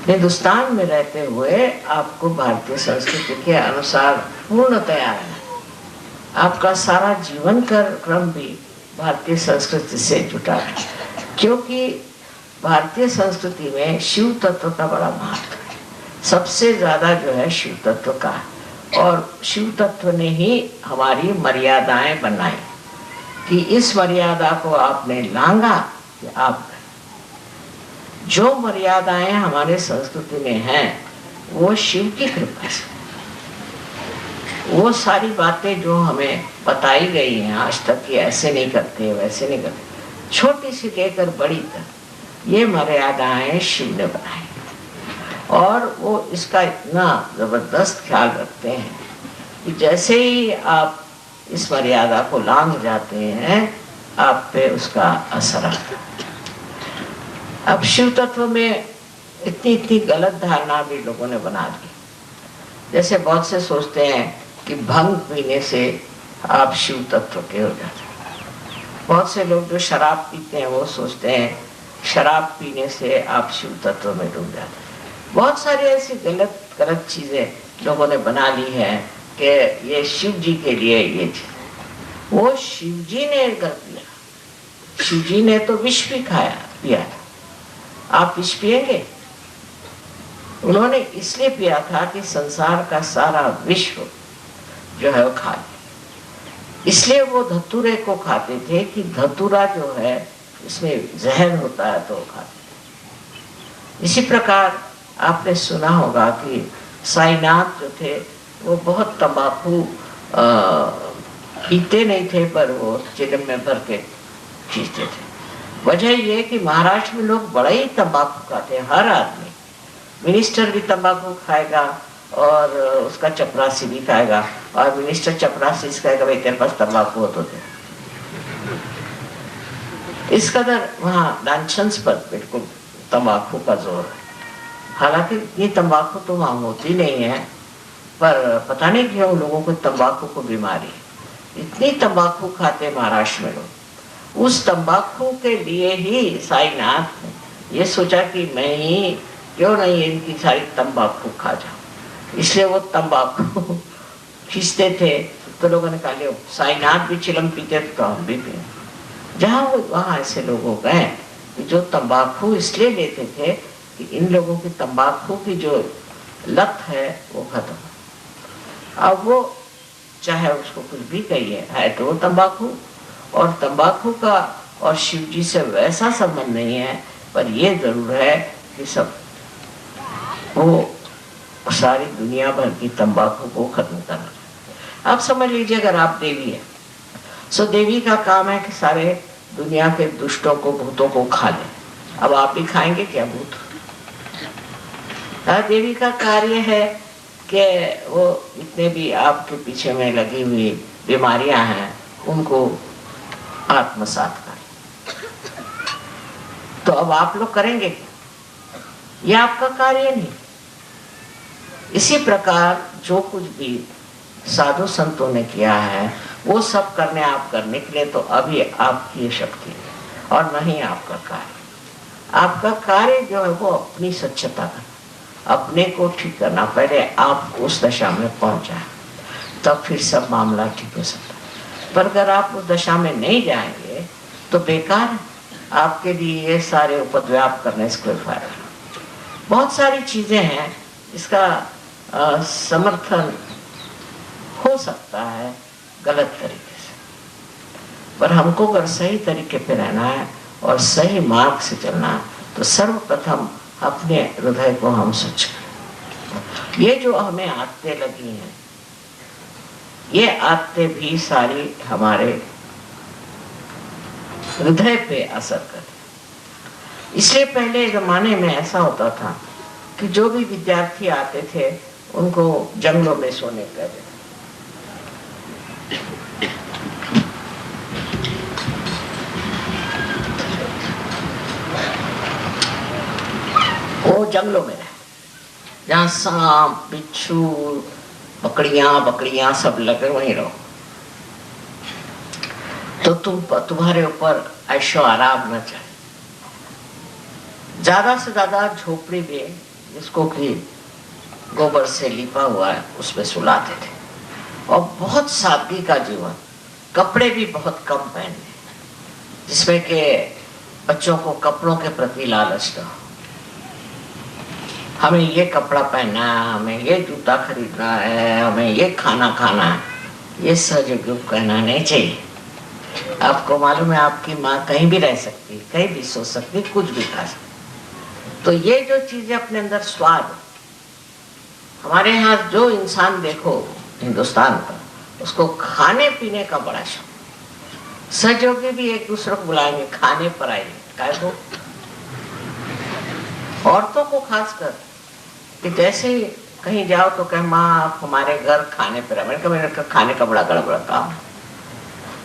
हिंदुस्तान में रहते हुए आपको भारतीय संस्कृति के अनुसार पूर्णतया है, आपका सारा जीवन क्रम भी भारतीय संस्कृति से जुटा है, क्योंकि भारतीय संस्कृति में शिव तत्व का बड़ा महत्व है। सबसे ज्यादा जो है शिव तत्व का, और शिव तत्व ने ही हमारी मर्यादाएं बनाई कि इस मर्यादा को आपने लांगा कि आप जो मर्यादाएं हमारे संस्कृति में हैं वो शिव की कृपा से, वो सारी बातें जो हमें बताई गई हैं आज तक कि ऐसे नहीं करते वैसे नहीं करते, छोटी सी लेकर बड़ी तक ये मर्यादाएं शिव ने बनाई और वो इसका इतना जबरदस्त ख्याल रखते हैं कि जैसे ही आप इस मर्यादा को लांघ जाते हैं आप पे उसका असर आता है। अब शिव तत्व में इतनी गलत धारणा भी लोगों ने बना दी। जैसे बहुत से सोचते हैं कि भंग पीने से आप शिव तत्व के हो जाते हैं। बहुत से लोग जो शराब पीते हैं वो सोचते हैं शराब पीने से आप शिव तत्व में डूब जाते हैं। बहुत सारी ऐसी गलत चीजें लोगों ने बना ली है कि ये शिव जी के लिए ये चीज, वो शिव जी ने कर दिया। शिव जी ने तो विष भी पिया था, आप विष पिएंगे? उन्होंने इसलिए पिया था कि संसार का सारा विश्व जो है वो खा ले। इसलिए वो धतूरे को खाते थे कि धतूरा जो है इसमें जहर होता है तो खाते थे। इसी प्रकार आपने सुना होगा कि साईनाथ जो थे वो बहुत तंबाकू पीते नहीं थे, पर वो चिलम में भर के खींचते थे। वजह ये कि महाराष्ट्र में लोग बड़ा ही तंबाकू खाते हैं। हर आदमी, मिनिस्टर भी तंबाकू खाएगा और उसका चपरासी भी खाएगा, और मिनिस्टर चपरासी खाएगा, भाई तेरे पास तंबाकू हो तो दे। इस कदर वहाँ लांछंस पर बिल्कुल तंबाकू का जोर है। हालांकि ये तंबाकू तो वहाँ होती नहीं है, पर पता नहीं क्यों लोगों को तंबाकू को बीमारी है। इतनी तंबाकू खाते महाराष्ट्र में लोग। उस तंबाकू के लिए ही साईनाथ ने ये सोचा कि मैं ही क्यों नहीं इनकी सारी तंबाकू खा जाऊं। इसलिए वो तंबाकू खींचते थे, तो लोगों ने कहा साईनाथ भी चिलम पीते तो हम भी पिए। जहाँ वो वहाँ ऐसे लोग हो गए जो तंबाकू इसलिए लेते थे कि इन लोगों की तंबाकू की जो लत है वो खत्म। अब वो चाहे उसको कुछ भी कहिए, है तो वो तंबाकू, और तंबाकू का और शिव जी से वैसा संबंध नहीं है, पर ये जरूर है कि सब वो सारी दुनिया भर की तंबाकू को खत्म करना। आप समझ लीजिए अगर आप देवी है, सो देवी का काम है कि सारे दुनिया के दुष्टों को, भूतों को खा ले। अब आप भी खाएंगे क्या भूत? देवी का कार्य है कि वो जितने भी आपके पीछे में लगी हुई बीमारियां हैं उनको आत्मसात करें। तो अब आप लोग करेंगे क्या? ये आपका कार्य नहीं। इसी प्रकार जो कुछ भी साधु संतों ने किया है वो सब करने आप करने के लिए, तो अभी आपकी शक्ति है और नहीं आपका कार्य। आपका कार्य जो है वो अपनी स्वच्छता करना, अपने को ठीक करना। पहले आप उस दशा में पहुंच जाए, तब फिर सब मामला ठीक हो सकता है। पर अगर आप उस दशा में नहीं जाएंगे तो बेकार है। आपके लिए ये सारे उपद्व्याप करने से कोई फायदा नहीं। बहुत सारी चीजें हैं इसका समर्थन हो सकता है गलत तरीके से, पर हमको अगर सही तरीके पे रहना है और सही मार्ग से चलना है तो सर्वप्रथम अपने हृदय को हम स्वच्छ करें। ये जो हमें आदतें लगी हैं, ये आदतें भी सारी हमारे हृदय पे असर करें। इसलिए पहले जमाने में ऐसा होता था कि जो भी विद्यार्थी आते थे उनको जंगलों में सोने कहते थे। वो जंगलों में रहे जहाँ सांप, बिच्छू, बकरियां सब लगे, वहीं रहो। तो तुम्हारे ऊपर ऐशो आराम न चाहे। ज्यादा से ज्यादा झोपड़ी में, जिसको कि गोबर से लिपा हुआ है, उसमें सुलाते थे। और बहुत सादगी का जीवन, कपड़े भी बहुत कम पहने, जिसमें के बच्चों को कपड़ों के प्रति लालच न हो। हमें ये कपड़ा पहनना है, हमें ये जूता खरीदना है, हमें ये खाना खाना है, ये सहयोग कहना नहीं चाहिए। आपको मालूम है आपकी माँ कहीं भी रह सकती, कहीं भी सो सकती, कुछ भी खा सकती। तो ये जो चीजें अपने अंदर स्वाद, हमारे यहाँ जो इंसान देखो हिंदुस्तान का, उसको खाने पीने का बड़ा शौक। सहयोगी भी एक दूसरे को बुलाएंगे खाने पर आइए, काय को औरतों को खासकर, कि जैसे ही कहीं जाओ तो कहे माँ आप हमारे घर खाने पर आए। मैंने कहा खाने का बड़ा गड़बड़ा काम है।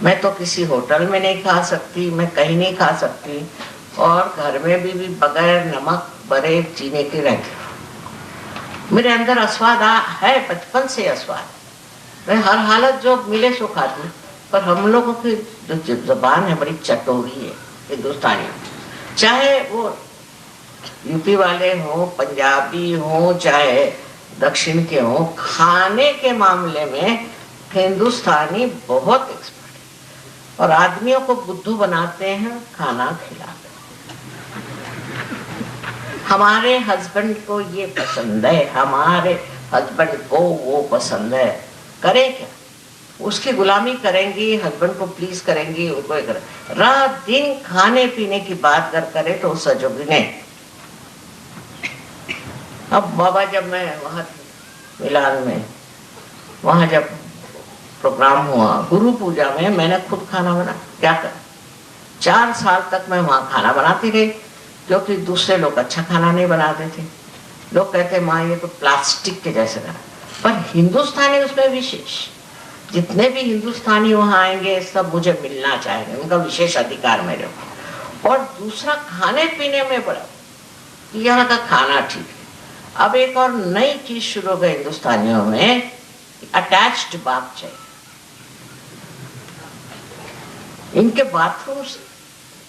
मैं तो किसी होटल में नहीं खा सकती, मैं कहीं नहीं खा सकती, और घर में भी बगैर नमक बड़े चीनी के रहती हूँ। मेरे अंदर अस्वाद है, बचपन से अस्वाद। मैं हर हालत जो मिले सो खाती हूँ, पर हम लोगों की जो जुबान है बड़ी चटोरी है हिंदुस्तानी। चाहे वो यूपी वाले हो, पंजाबी हो, चाहे दक्षिण के हो, खाने के मामले में हिंदुस्तानी बहुत एक्सपर्ट है। और आदमियों को बुद्धू बनाते हैं खाना खिलाते हैं। हमारे हस्बैंड को ये पसंद है, हमारे हस्बैंड को वो पसंद है, करें क्या? उसकी गुलामी करेंगी, हस्बैंड को प्लीज करेंगी, उनको रात दिन खाने पीने की बात करे तो सजोगी नहीं। अब बाबा जब मैं वहां मिलान में, वहां जब प्रोग्राम हुआ गुरु पूजा में, मैंने खुद खाना बना, क्या कर 4 साल तक मैं वहां खाना बनाती रही, क्योंकि दूसरे लोग अच्छा खाना नहीं बनाते थे। लोग कहते माँ ये तो प्लास्टिक के जैसे खाना, पर हिंदुस्तानी उसमें विशेष, जितने भी हिंदुस्तानी वहां आएंगे सब मुझे मिलना चाहेंगे, उनका विशेष अधिकार मेरे को। और दूसरा खाने पीने में बड़ा, यहाँ का खाना ठीक है। अब एक और नई चीज शुरू हो गई हिंदुस्तानियों में, अटैच्ड बाथ चाहिए। इनके बाथरूम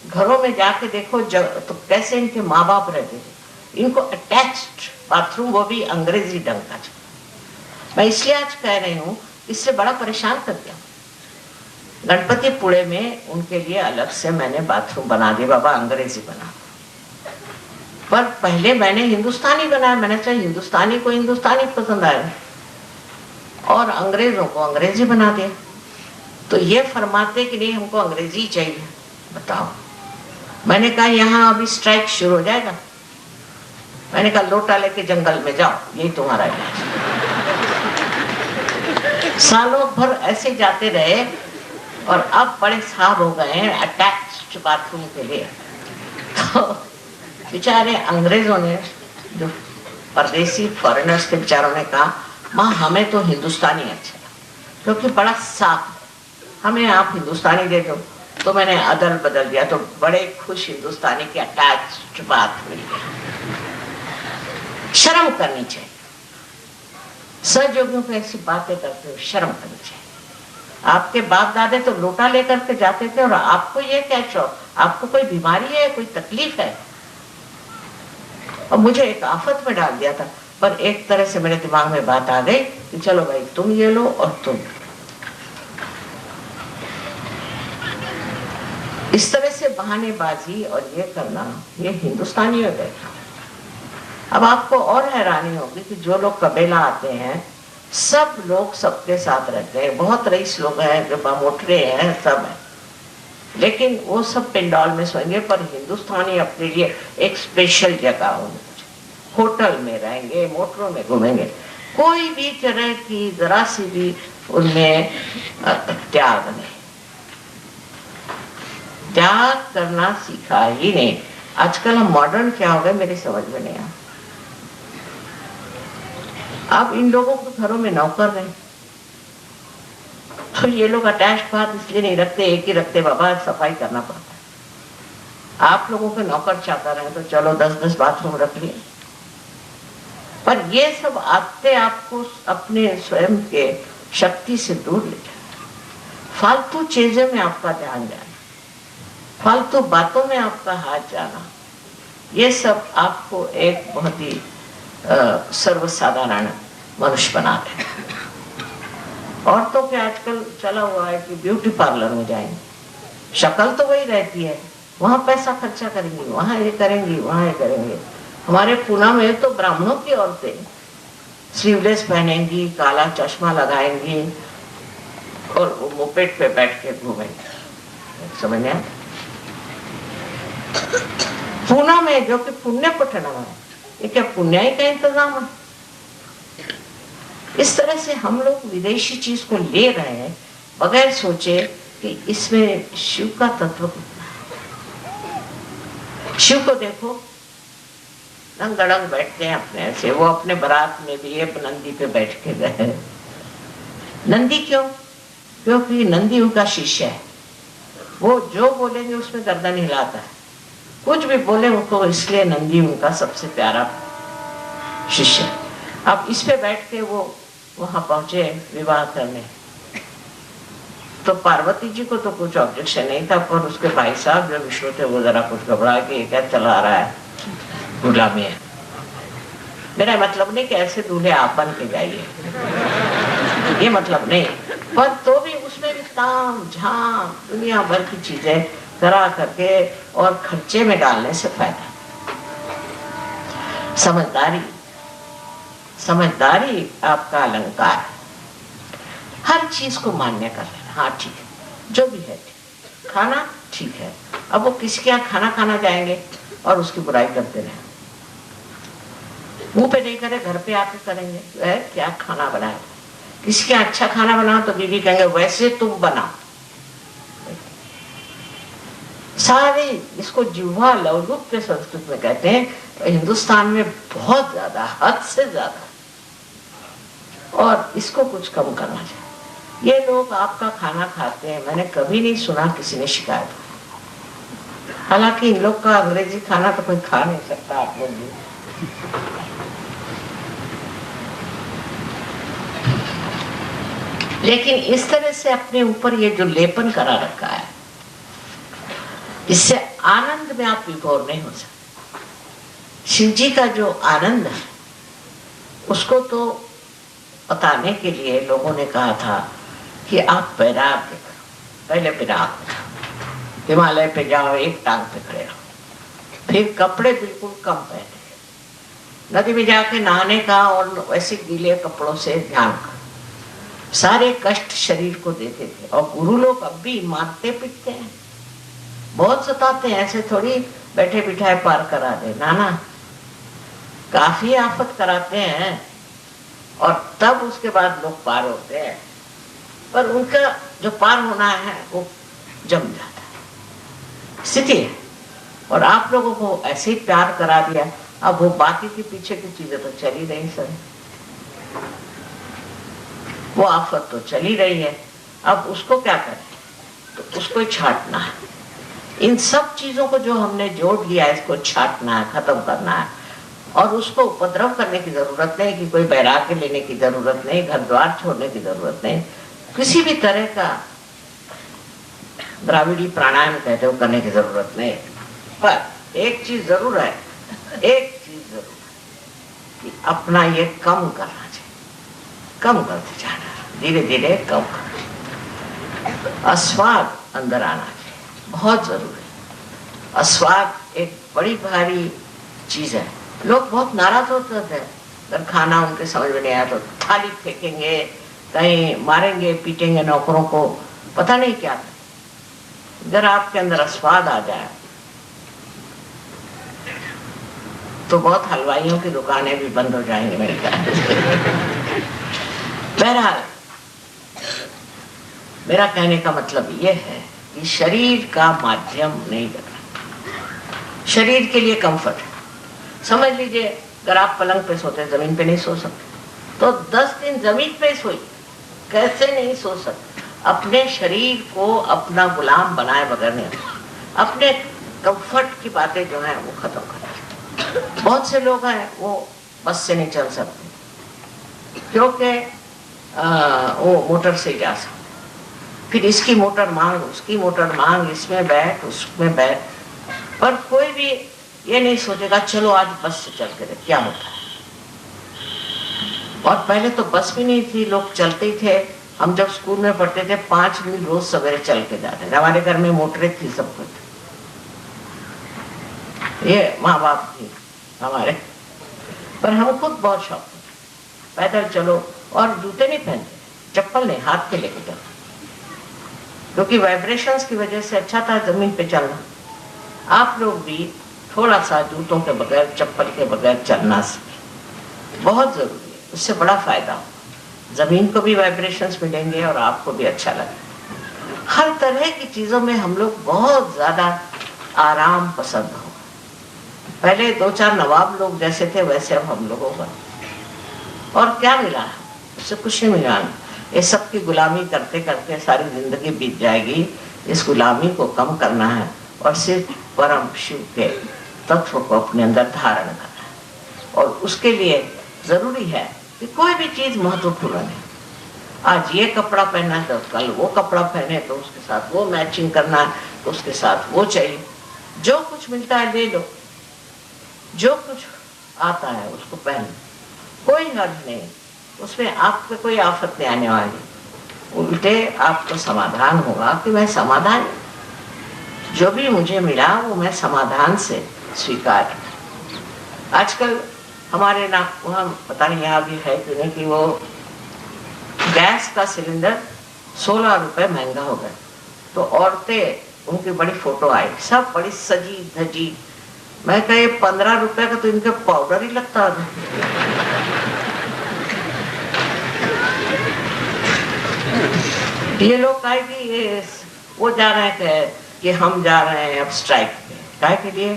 घरों में जाके देखो तो कैसे इनके माँ बाप रहते थे, इनको अटैच्ड बाथरूम, वो भी अंग्रेजी ढंग का। मैं इसलिए आज कह रही हूँ, इससे बड़ा परेशान कर दिया। गणपतिपुणे में उनके लिए अलग से मैंने बाथरूम बना दिया, बाबा अंग्रेजी बना। पर पहले मैंने हिंदुस्तानी बनाया, मैंने चाहे हिंदुस्तानी को हिंदुस्तानी पसंद आया और अंग्रेजों को अंग्रेजी बना दिया। तो ये फरमाते कि नहीं हमको अंग्रेजी चाहिए, बताओ। मैंने कहा यहाँ अभी स्ट्राइक शुरू हो जाएगा। मैंने कहा लोटा लेके जंगल में जाओ, यही तुम्हारा इलाज। सालों भर ऐसे जाते रहे और अब बड़े साहब हो गए हैं अटैच्ड बाथरूम के लिए। तो बेचारे अंग्रेजों ने, जो परदेसी फॉरेनर्स के बेचारों ने कहा माँ हमें तो हिंदुस्तानी अच्छा क्योंकि बड़ा साफ है, हमें आप हिंदुस्तानी दे दो। तो मैंने अदल बदल दिया, तो बड़े खुश हिंदुस्तानी की अटैच्ड बात मिल गई। शर्म करनी चाहिए, सहयोगियों को ऐसी बातें करते हो शर्म करनी चाहिए। आपके बाप दादे तो लोटा लेकर के जाते थे और आपको ये क्या शौक, आपको कोई बीमारी है, कोई तकलीफ है? और मुझे एक आफत में डाल दिया था, पर एक तरह से मेरे दिमाग में बात आ गई कि चलो भाई तुम ये लो और तुम। इस तरह से बहानेबाजी और ये करना, ये हिंदुस्तानी हो गए। अब आपको और हैरानी होगी कि जो लोग कबीला आते हैं सब लोग सबके साथ रहते हैं, बहुत रईस लोग हैं जो बामोटरे हैं, सब है, लेकिन वो सब पेंडाल में सोएंगे। पर हिंदुस्तानी अपने लिए एक स्पेशल जगह होगी, होटल में रहेंगे, मोटरों में घूमेंगे, कोई भी तरह की जरा सी भी उनमें त्याग नहीं, त्याग करना सीखा ही नहीं। आजकल हम मॉडर्न क्या हो गए मेरी समझ में नहीं आता। अब इन लोगों को घरों में नौकर नहीं, तो ये लोग अटैच बात इसलिए नहीं रखते, एक ही रखते, बाबा सफाई करना पड़ता है। आप लोगों के नौकर चाहता रहे तो चलो 10-10 बाथरूम रख लिए, पर ये सब आते आपको अपने स्वयं के शक्ति से दूर ले जाए। फालतू चीजों में आपका ध्यान जाना, फालतू बातों में आपका हाथ जाना, ये सब आपको एक बहुत ही सर्वसाधारण मनुष्य बनाते हैं। औरतों के आजकल चला हुआ है कि ब्यूटी पार्लर में जाएंगे, शक्ल तो वही रहती है, वहां पैसा खर्चा करेंगी, वहां ये करेंगी, वहां ये करेंगे। हमारे पूना में तो ब्राह्मणों की औरतें स्लीवलेस पहनेंगी, काला चश्मा लगाएंगी और मोपेड पे बैठ के घूमेंगी, समझ में? पूना में जो कि पुण्य पटना है, ये क्या पुण्य का इंतजाम है? इस तरह से हम लोग विदेशी चीज को ले रहे हैं बगैर सोचे कि इसमें शिव का तत्व कितना है। शिव को देखो रंग अड़ंग बैठते हैं अपने ऐसे, वो अपने बारात में भी एक नंदी पे बैठ के गए। नंदी क्यों? क्योंकि नंदी उनका शिष्य है, वो जो बोलेंगे उसमें गर्दन हिलाता है, कुछ भी बोले उनको, इसलिए नंदी उनका सबसे प्यारा शिष्य। अब इस पे बैठ के वो वहां पहुंचे विवाह करने, तो पार्वती जी को तो कुछ ऑब्जेक्शन नहीं था, पर उसके भाई साहब जो विष्णु थे वो जरा कुछ घबरा के क्या चला रहा है, गुलामी है। मेरा मतलब नहीं कि ऐसे दूल्हे आप बन के जाइए, ये मतलब नहीं, पर तो भी उसमें भी ताम झाम दुनिया भर की चीजें करा करके और खर्चे में डालने से फायदा। समझदारी, समझदारी आपका अलंकार है। हर चीज को मान्य कर लेना, हाँ ठीक है, जो भी है ठीक। खाना ठीक है, अब वो किसी के यहाँ खाना खाना जाएंगे और उसकी बुराई करते रहे, मुंह पे नहीं करे, घर पे आके करेंगे, वह क्या खाना बनाया। किसी के अच्छा खाना बनाओ तो बीवी कहेंगे वैसे तुम बनाओ। सारे इसको जिह्वा लौलुप्य संस्कृत में कहते हैं, तो हिंदुस्तान में बहुत ज्यादा, हद से ज्यादा, और इसको कुछ कम करना चाहिए। ये लोग आपका खाना खाते हैं, मैंने कभी नहीं सुना किसी ने शिकायत। हालांकि इन लोग का अंग्रेजी खाना तो कोई खा नहीं सकता, आप लोग भी। लेकिन इस तरह से अपने ऊपर ये जो लेपन करा रखा है, इससे आनंद में आप विभोर नहीं हो सकते। शिव जी का जो आनंद है उसको तो बताने के लिए लोगों ने कहा था कि आप वैराग्य करो, पहले विराग, हिमालय पे जाओ, एक टांग पे खड़े रहो, फिर कपड़े बिल्कुल कम पहने, नदी में जाके नहाने का और वैसे गीले कपड़ों से ध्यान करो। सारे कष्ट शरीर को देते थे, और गुरु लोग अब भी मारते पीटते हैं, बहुत सताते हैं, ऐसे थोड़ी बैठे बिठाए पार करा दे, ना, काफी आफत कराते हैं, और तब उसके बाद लोग पार होते हैं। पर उनका जो पार होना है वो जम जाता है, स्थिति है। और आप लोगों को ऐसे ही प्यार करा दिया, अब वो बाकी के पीछे की चीजें तो चली रही सर, वो आफत तो चली रही है, अब उसको क्या करें, तो उसको छाटना है। इन सब चीजों को जो हमने जोड़ लिया है, इसको छाटना है, खत्म करना है, और उसको उपद्रव करने की जरूरत नहीं, कि कोई बैराग्य लेने की जरूरत नहीं, घर द्वार छोड़ने की जरूरत नहीं, किसी भी तरह का द्राविड़ी प्राणायाम कहते हो करने की जरूरत नहीं। पर एक चीज जरूर है, एक चीज जरूर है कि अपना ये कम करना चाहिए, कम करते जाना, धीरे धीरे कम करना। अस्वाद अंदर आना चाहिए, बहुत जरूरी है। अस्वाद एक बड़ी भारी चीज है। लोग बहुत नाराज होते हैं अगर खाना उनके समझ में नहीं आया तो थाली फेंकेंगे, कहीं मारेंगे पीटेंगे नौकरों को, पता नहीं क्या। अगर आपके अंदर अस्वाद आ जाए तो बहुत हलवाइयों की दुकानें भी बंद हो जाएंगे मेरे ख्याल। बहरहाल मेरा कहने का मतलब यह है कि शरीर का माध्यम नहीं रखना, शरीर के लिए कंफर्ट है। समझ लीजिए अगर आप पलंग पे सोते, जमीन पे नहीं सो सकते, तो 10 दिन जमीन पे सोइए, कैसे नहीं सो सकते। अपने शरीर को अपना गुलाम बनाए बगैर नहीं, अपने कंफर्ट की बातें जो है वो खत्म करें। बहुत से लोग हैं वो बस से नहीं चल सकते क्योंकि वो मोटर से जा सकते, फिर इसकी मोटर मांग, उसकी मोटर मांग, इसमें बैठ उसमें बैठ, पर कोई भी ये नहीं सोचेगा चलो आज बस से चल के क्या होता है। और पहले तो बस भी नहीं थी, लोग चलते ही थे। हम जब स्कूल में पढ़ते थे 5 मील रोज सवेरे चल के जाते थे, हमारे घर में मोटरें थी, सब कुछ, ये माँ बाप थी हमारे, पर हम खुद बहुत शौक थे, पैदल चलो, और जूते नहीं पहनते, चप्पल नहीं, हाथ पे लेके चलो, क्योंकि वाइब्रेशंस की वजह से अच्छा था जमीन पे चलना। आप लोग भी थोड़ा सा जूतों के बगैर, चप्पल के बगैर चलना सीखें, बहुत जरूरी है, उससे बड़ा फायदा हो, जमीन को भी वाइब्रेशंस मिलेंगे और आपको भी अच्छा लगेगा। हर तरह की चीजों में हम लोग बहुत ज्यादा आराम पसंद हो। पहले 2-4 नवाब लोग जैसे थे वैसे अब हम लोगों का, और क्या मिला, उससे कुछ नहीं मिला। ये सब की गुलामी करते करते सारी जिंदगी बीत जाएगी। इस गुलामी को कम करना है और सिर्फ परम शिव के तत्व को अपने अंदर धारण करना है। और उसके लिए जरूरी है कि कोई भी चीज महत्वपूर्ण है। आज ये कपड़ा पहनना है तो कल वो कपड़ा पहने, तो उसके साथ वो मैचिंग करना है, तो उसके साथ वो चाहिए। जो कुछ मिलता है ले लो, जो कुछ आता है उसको पहन, कोई हर्ज नहीं, उसमें आपको कोई आफत नहीं आने वाली। उल्टे आपको समाधान होगा कि मैं समाधान, जो भी मुझे मिला वो मैं समाधान से स्वीकार। आजकल हमारे ना वहाँ पता नहीं यहाँ भी है कि नहीं, कि वो गैस का सिलेंडर 16 रुपए महंगा हो गया। तो औरतें, उनकी बड़ी फोटो आई, सब बड़ी सजी धजी। मैं कहे 15 रुपए का तो इनके पाउडर ही लगता था। ये लोग कहे कि ये वो जा रहे हैं कि हम जा रहे हैं अब स्ट्राइक पे, काहे के लिए?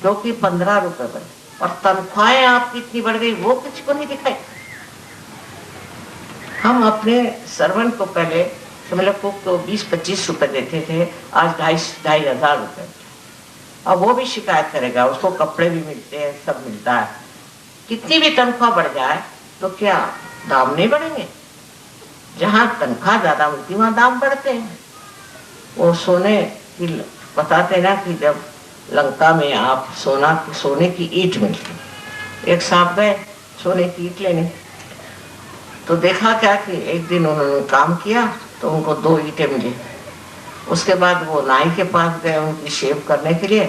क्योंकि 15 रुपए बढ़े और तनख्वाहें आपकी इतनी बढ़ गई, वो किसी को नहीं दिखाई। हम अपने सर्वेंट को पहले मतलब कुक को 20-25 रुपए देते थे, आज 2,500 रुपए। अब वो भी शिकायत करेगा, उसको कपड़े भी मिलते हैं, सब मिलता है। कितनी भी तनख्वाह बढ़ जाए तो क्या दाम नहीं बढ़ेंगे? जहाँ तनख्वाह ज्यादा मिलती वहां दाम बढ़ते हैं। वो सोने की बताते ना कि जब लंका में आप सोने की ईंट मिलती, एक साहब गए सोने की ईंट लेने, तो देखा क्या कि एक दिन उन्होंने काम किया तो उनको 2 ईंटें मिली। उसके बाद वो नाई के पास गए उनकी शेव करने के लिए,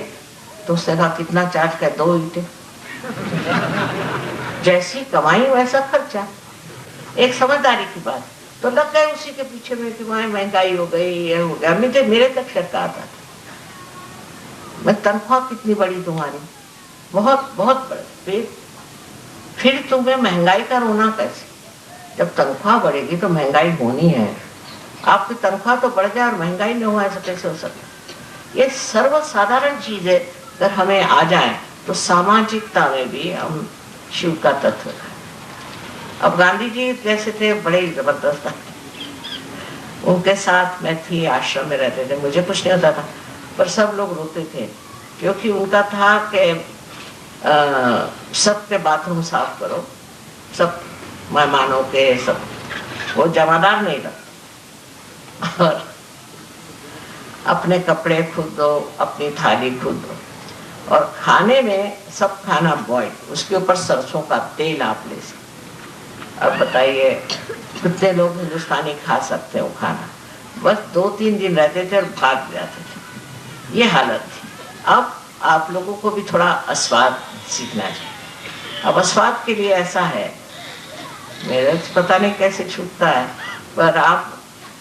तो उसने कहा कितना चार्ज कर? 2 ईंटें। जैसी कमाई वैसा खर्चा, एक समझदारी की बात। तो लग गए उसी के पीछे में कि वहां महंगाई हो गई, ये हो गया। मेरे तक शक आता था, मैं तनख्वाह कितनी बड़ी तुम्हारी, बहुत बहुत बड़ी। फिर तुम्हें महंगाई का रोना कैसे? जब तनख्वाह बढ़ेगी तो महंगाई होनी है। आपकी तनख्वाह तो बढ़ जाए और महंगाई न हो, ऐसा कैसे हो सकता? ये सर्वसाधारण चीज है। अगर हमें आ जाए तो सामाजिकता में भी हम शिव का तत्व है। अब गांधी जी जैसे थे, बड़े जबरदस्त, उनके साथ मैं थी, आश्रम में रहते थे, मुझे कुछ नहीं होता था, पर सब लोग रोते थे क्योंकि उनका था कि सबके बाथरूम साफ करो, सब मेहमानों के, सब। वो जमादार नहीं था, और अपने कपड़े खुद दो, अपनी थाली खुद दो, और खाने में सब खाना बॉइल, उसके ऊपर सरसों का तेल आप ले सकते। अब बताइए कितने लोग हिंदुस्तानी खा सकते हो खाना? बस 2-3 दिन रहते थे और भाग जाते थे, ये हालत थी। अब आप लोगों को भी थोड़ा अस्वाद सीखना चाहिए। अब अस्वाद के लिए ऐसा है, मेरे पता नहीं कैसे छूटता है, पर आप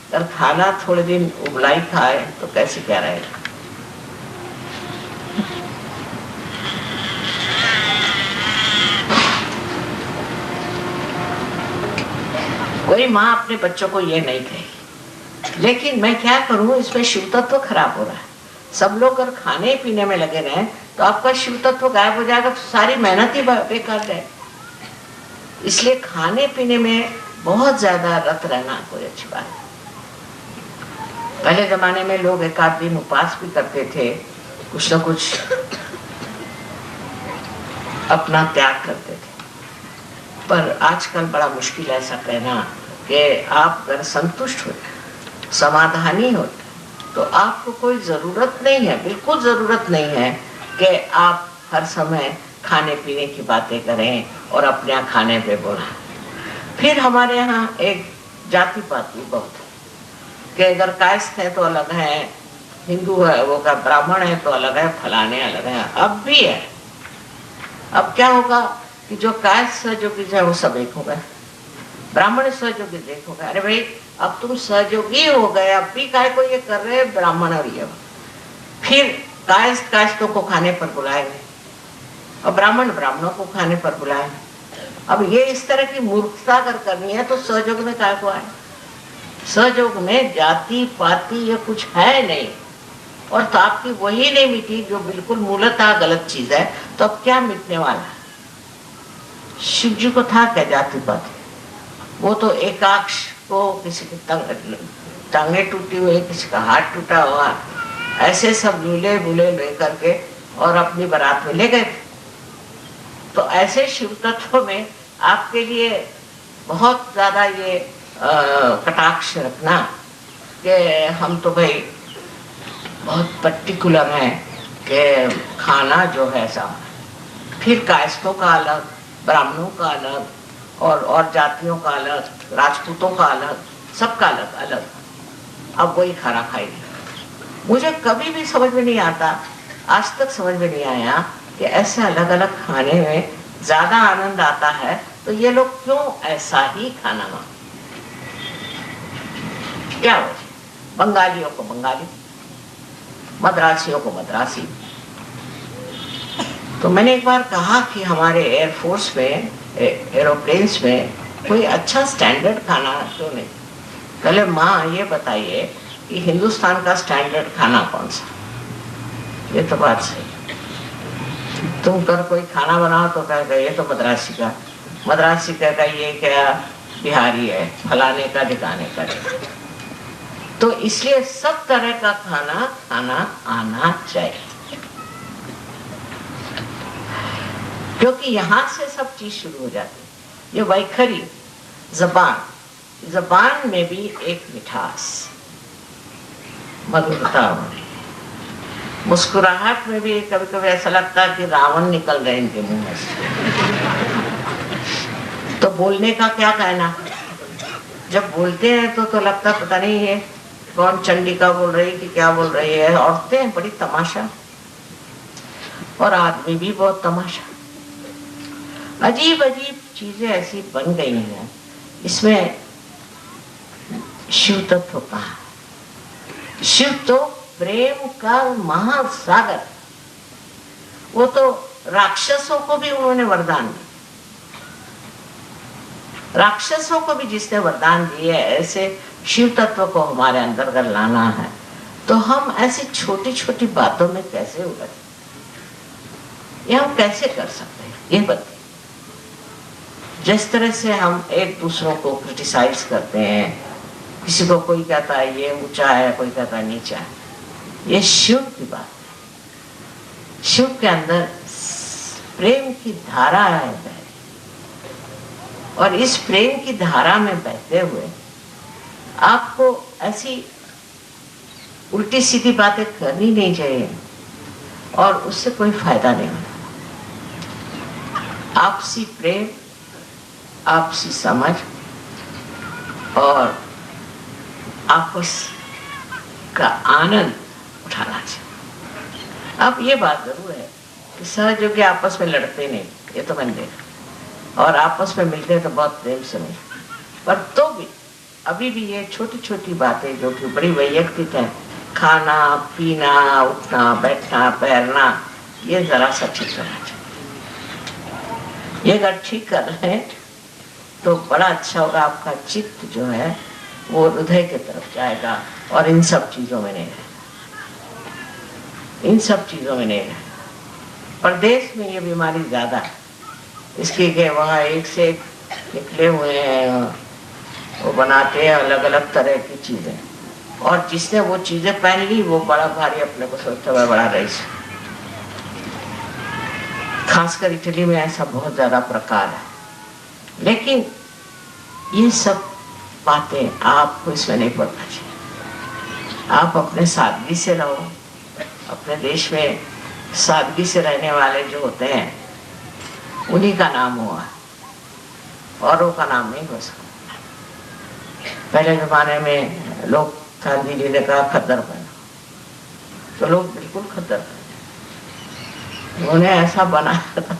अगर खाना थोड़े दिन उबलाई खाए तो कैसे क्या रहेगा। कोई माँ अपने बच्चों को ये नहीं कहेगी, लेकिन मैं क्या करूं, इसमें शिव तत्व खराब हो रहा है। सब लोग अगर खाने पीने में लगे रहे तो आपका शिव तत्व गायब हो जाएगा, तो सारी मेहनत ही बेकार जाए। इसलिए खाने पीने में बहुत ज्यादा रत रहना कोई अच्छी बात है। पहले जमाने में लोग 1-8 दिन उपवास भी करते थे, कुछ न कुछ अपना त्याग करते थे, पर आजकल बड़ा मुश्किल है ऐसा कहना कि आप अगर संतुष्ट हो, समाधानी हो, तो आपको कोई जरूरत नहीं है, बिल्कुल जरूरत नहीं है कि आप हर समय खाने पीने की बातें करें और अपने यहाँ खाने पे बोला। फिर हमारे यहाँ एक जाति पाति बहुत है कि अगर कायस्थ है तो अलग है, हिंदू है वो का ब्राह्मण है तो अलग है, फलाने अलग है। अब भी है। अब क्या होगा कि जो कायस्थ सहयोगी है वो सब एक हो गए, ब्राह्मण सहयोगी एक हो गए। अरे भाई अब तुम सहयोगी हो गए, अब भी काय को ये कर रहे हैं ब्राह्मण और ये। फिर कायस्थों को खाने पर बुलाएंगे और ब्राह्मण ब्राह्मणों को खाने पर बुलाएंगे। अब ये इस तरह की मूर्खता अगर करनी है तो सहयोग में काय को आए? सहयोग में जाति पाति ये कुछ है नहीं, और तो आपकी वही नहीं मिटी जो बिल्कुल मूलतः गलत चीज है, तो अब क्या मिटने वाला है? शिव जी को था क्या जाति पाति? वो तो एकाक्ष को किसी की टांगे टूटी हुई, किसी का हाथ टूटा हुआ, ऐसे सब लूले बुले लेकर के और अपनी बारात में ले गए। तो ऐसे शिव तत्व में आपके लिए बहुत ज्यादा ये कटाक्ष रखना कि हम तो भाई बहुत पर्टिकुलर हैं कि खाना जो है ऐसा। फिर कायस्थों का अलग, ब्राह्मणों का अलग, और जातियों का अलग, राजपूतों का अलग, सबका अलग अलग। अब वही खाना खाएगी। मुझे कभी भी समझ में नहीं आता, आज तक समझ में नहीं आया कि ऐसे अलग अलग खाने में ज्यादा आनंद आता है, तो ये लोग क्यों ऐसा ही खाना मांगते? क्या वजह? बंगालियों को बंगाली, मद्रासियों को मद्रासी। तो मैंने एक बार कहा कि हमारे एयरफोर्स में, एरोप्लेन्स में कोई अच्छा स्टैंडर्ड खाना क्यों नहीं? पहले माँ ये बताइए कि हिंदुस्तान का स्टैंडर्ड खाना कौन सा? ये तो बात सही। तुम कर कोई खाना बनाओ तो कहेगा ये तो मद्रासी का, मद्रासी कहेगा ये क्या बिहारी है, फलाने का ठिकाने का। तो इसलिए सब तरह का खाना खाना आना चाहिए, क्योंकि यहाँ से सब चीज शुरू हो जाती है। ये वैखरी जबान में भी एक मिठास, मधुरता होनी। मुस्कुराहट में भी कभी कभी ऐसा लगता है कि रावण निकल रहे इनके मुंह में से। तो बोलने का क्या कहना, जब बोलते हैं तो लगता पता नहीं है कौन चंडिका बोल रही कि क्या बोल रही है। औरतें बड़ी तमाशा और आदमी भी बहुत तमाशा। अजीब अजीब चीजें ऐसी बन गई हैं। इसमें शिव तत्व कहा, शिव तो प्रेम का महासागर। वो तो राक्षसों को भी उन्होंने वरदान दिया, राक्षसों को भी जिसने वरदान दिए, ऐसे शिव तत्व को हमारे अंदर अगर लाना है तो हम ऐसी छोटी छोटी बातों में कैसे उलझे, ये हम कैसे कर सकते हैं? ये बताइए। जिस तरह से हम एक दूसरों को क्रिटिसाइज करते हैं, किसी को कोई कहता है ये ऊंचा है, कोई कहता है नीचा है, ये शिव की बात है। शिव के अंदर प्रेम की धारा है, और इस प्रेम की धारा में बहते हुए आपको ऐसी उल्टी सीधी बातें करनी नहीं चाहिए, और उससे कोई फायदा नहीं होता। आपसी प्रेम, आपसी समझ और आपस का आनंद उठाना चाहिए। अब ये बात जरूर है कि सहयोगी आपस में लड़ते नहीं, ये तो मैंने देखा, और आपस में मिलते हैं तो बहुत प्रेम से मिलते, पर तो भी अभी भी ये छोटी छोटी बातें जो कि बड़ी वैयक्तिक है, खाना पीना, उठना बैठना पैरना, ये जरा सा ठीक करना चाहिए। ये अगर ठीक कर रहे हैं तो बड़ा अच्छा होगा। आपका चित्त जो है वो हृदय की तरफ जाएगा और इन सब चीजों में नहीं रहेगा, इन सब चीजों में नहीं रहेगा। प्रदेश में ये बीमारी ज्यादा है, इसकी के वहाँ एक से एक निकले हुए हैं, वो बनाते हैं अलग अलग तरह की चीजें, और जिसने वो चीजें पहन ली वो बड़ा भारी अपने को सोचता है बड़ा रईस। खासकर इटली में ऐसा बहुत ज्यादा प्रकार है। लेकिन ये सब बातें आपको इसमें नहीं पड़ना चाहिए। आप अपने सादगी से रहो। अपने देश में सादगी से रहने वाले जो होते हैं उन्हीं का नाम हुआ, औरों का नाम नहीं हो सकता। पहले जमाने में लोग, गांधी जी ने कहा खद्दर बना, तो लोग बिल्कुल खद्दर बने। उन्होंने ऐसा बनाया था,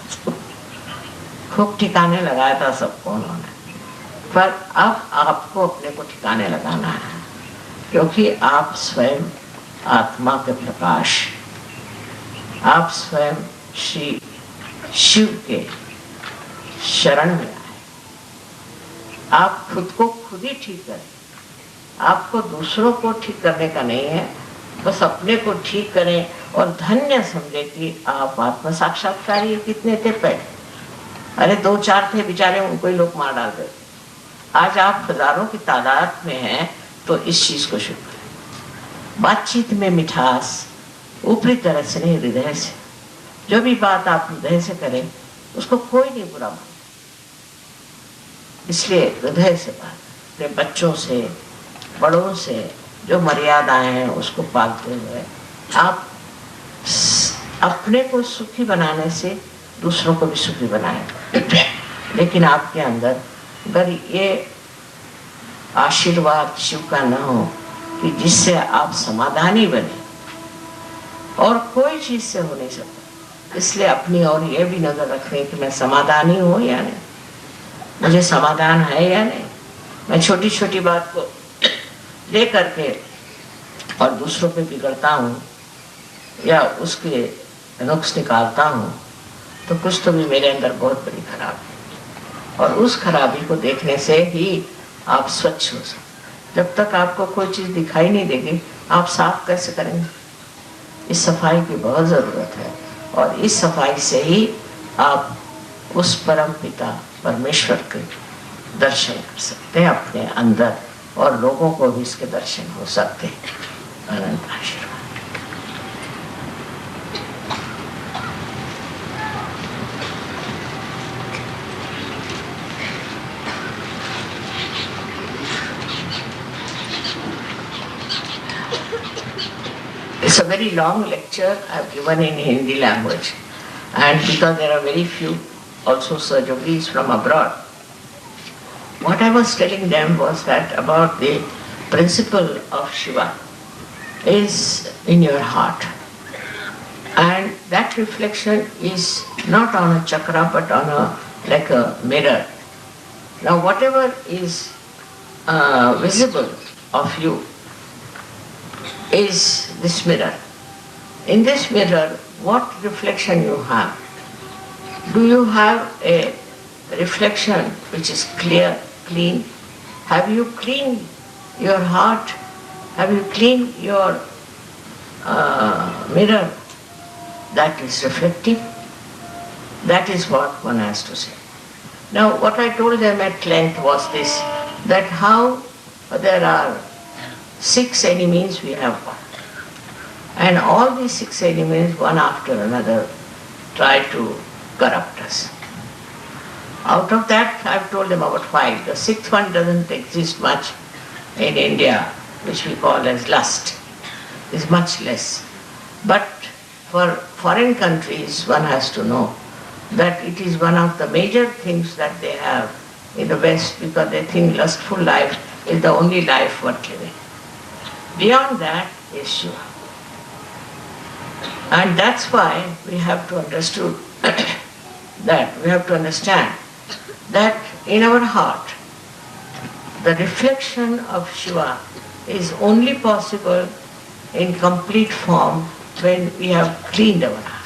खूब ठिकाने लगाया था सबको उन्होंने। पर अब आपको अपने को ठिकाने लगाना है, क्योंकि आप स्वयं आत्मा के प्रकाश, आप स्वयं श्री शिव के शरण में आए। आप खुद को खुद ही ठीक करें। आपको दूसरों को ठीक करने का नहीं है, बस अपने को ठीक करें और धन्य समझे कि आप आत्म साक्षात्कारी। कितने थे पहले? अरे 2-4 थे बेचारे, उनको ही लोग मार डालते थे। आज आप हजारों की तादाद में हैं, तो इस चीज को शुरू करें। बातचीत में मिठास, ऊपरी तरह से नहीं, हृदय से। जो भी बात आप हृदय से करें उसको कोई नहीं बुरा माने, इसलिए हृदय से बात। अपने बच्चों से, बड़ों से जो मर्यादाएं हैं उसको पालते हुए आप अपने को सुखी बनाने से दूसरों को भी सुखी बनाए। लेकिन आपके अंदर अगर ये आशीर्वाद शिव का न हो कि जिससे आप समाधानी बने, और कोई चीज से हो नहीं सकता, इसलिए अपनी और ये भी नजर रखें कि मैं समाधानी हूँ या नहीं, मुझे समाधान है या नहीं। मैं छोटी छोटी बात को ले करके और दूसरों पे बिगड़ता हूँ या उसके नुक्स निकालता हूँ, तो कुछ तो भी मेरे अंदर बहुत बड़ी खराबी है। और उस खराबी को देखने से ही आप स्वच्छ हो सकते। जब तक आपको कोई चीज़ दिखाई नहीं देगी, आप साफ कैसे करेंगे? इस सफाई की बहुत ज़रूरत है, और इस सफाई से ही आप उस परम पिता परमेश्वर के दर्शन कर सकते हैं अपने अंदर, और लोगों को भी इसके दर्शन हो सकते हैं। अनंत आशीर्वाद। It's a very long lecture I've given in Hindi language, and because there are very few also Sahajogis from abroad, what I was telling them was that about the principle of Shiva is in your heart, and that reflection is not on a chakra but on like a mirror. Now whatever is visible of you is this mirror. In this mirror, what reflection you have? Do you have a reflection which is clear, clean? Have you cleaned your heart? Have you cleaned your mirror that is reflective? That is what one has to say. Now what I told them at length was this, that how there are 6 enemies we have got. And all these 6 enemies, one after another, try to corrupt us. Out of that, I've told them about 5. The 6th one doesn't exist much in India, which we call as lust. Is much less. But for foreign countries, one has to know that it is one of the major things that they have in the West, because they think lustful life is the only life worth living. Beyond that is Shiva. And that's why we have to understand that in our heart, the reflection of Shiva is only possible in complete form when we have cleaned our heart.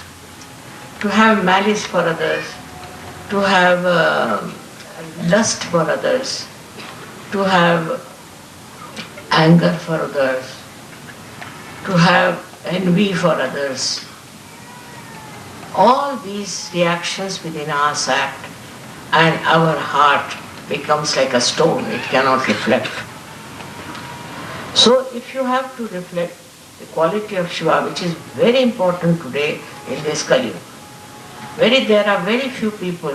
To have malice for others, to have lust for others, to have anger for others, to have envy for others. All these reactions within us act, and our heart becomes like a stone, it cannot reflect. So if you have to reflect the quality of Shiva, which is very important today in this Kali Yuga, there are very few people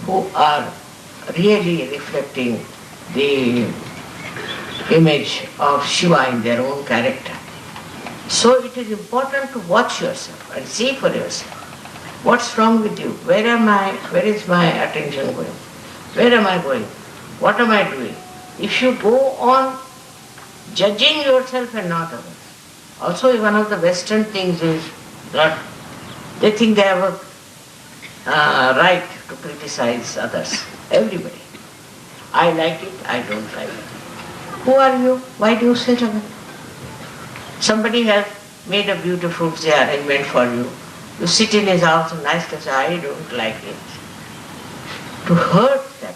who are really reflecting the image of Shiva in their own character. So it is important to watch yourself and see for yourself. What's wrong with you? Where is my attention going? Where am I going? What am I doing? If you go on judging yourself and not others. Also one of the Western things is that they think they have a right to criticize others. Everybody. I like it, I don't like it. Who are you? Why do you say that? Somebody has made a beautiful arrangement for you. You sit in his house and nicely say, I don't like it. To hurt that.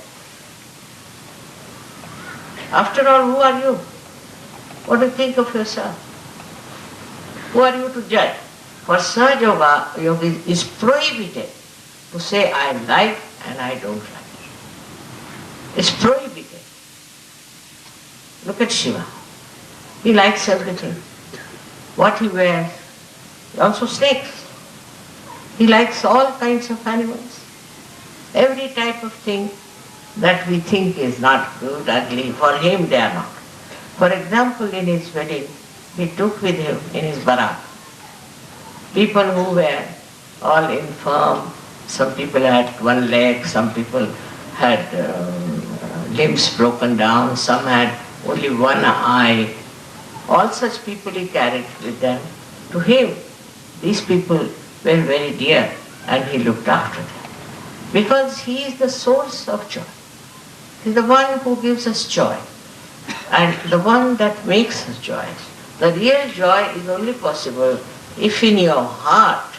After all, who are you? What do you think of yourself? Who are you to judge? For Sahaja Yoga is prohibited to say I like and I don't like. It's prohibited. Look at Shiva. He likes everything. What he wears, also snakes. He likes all kinds of animals. Every type of thing that we think is not good, ugly, for him they are not. For example, in his wedding, he took with him in his barat people who were all infirm. Some people had one leg, some people had limbs broken down, some had only one eye. All such people he carried with them. To him, these people were very dear, and he looked after them. Because he is the source of joy. He is the one who gives us joy. and the one that makes us joy. The real joy is only possible if in your heart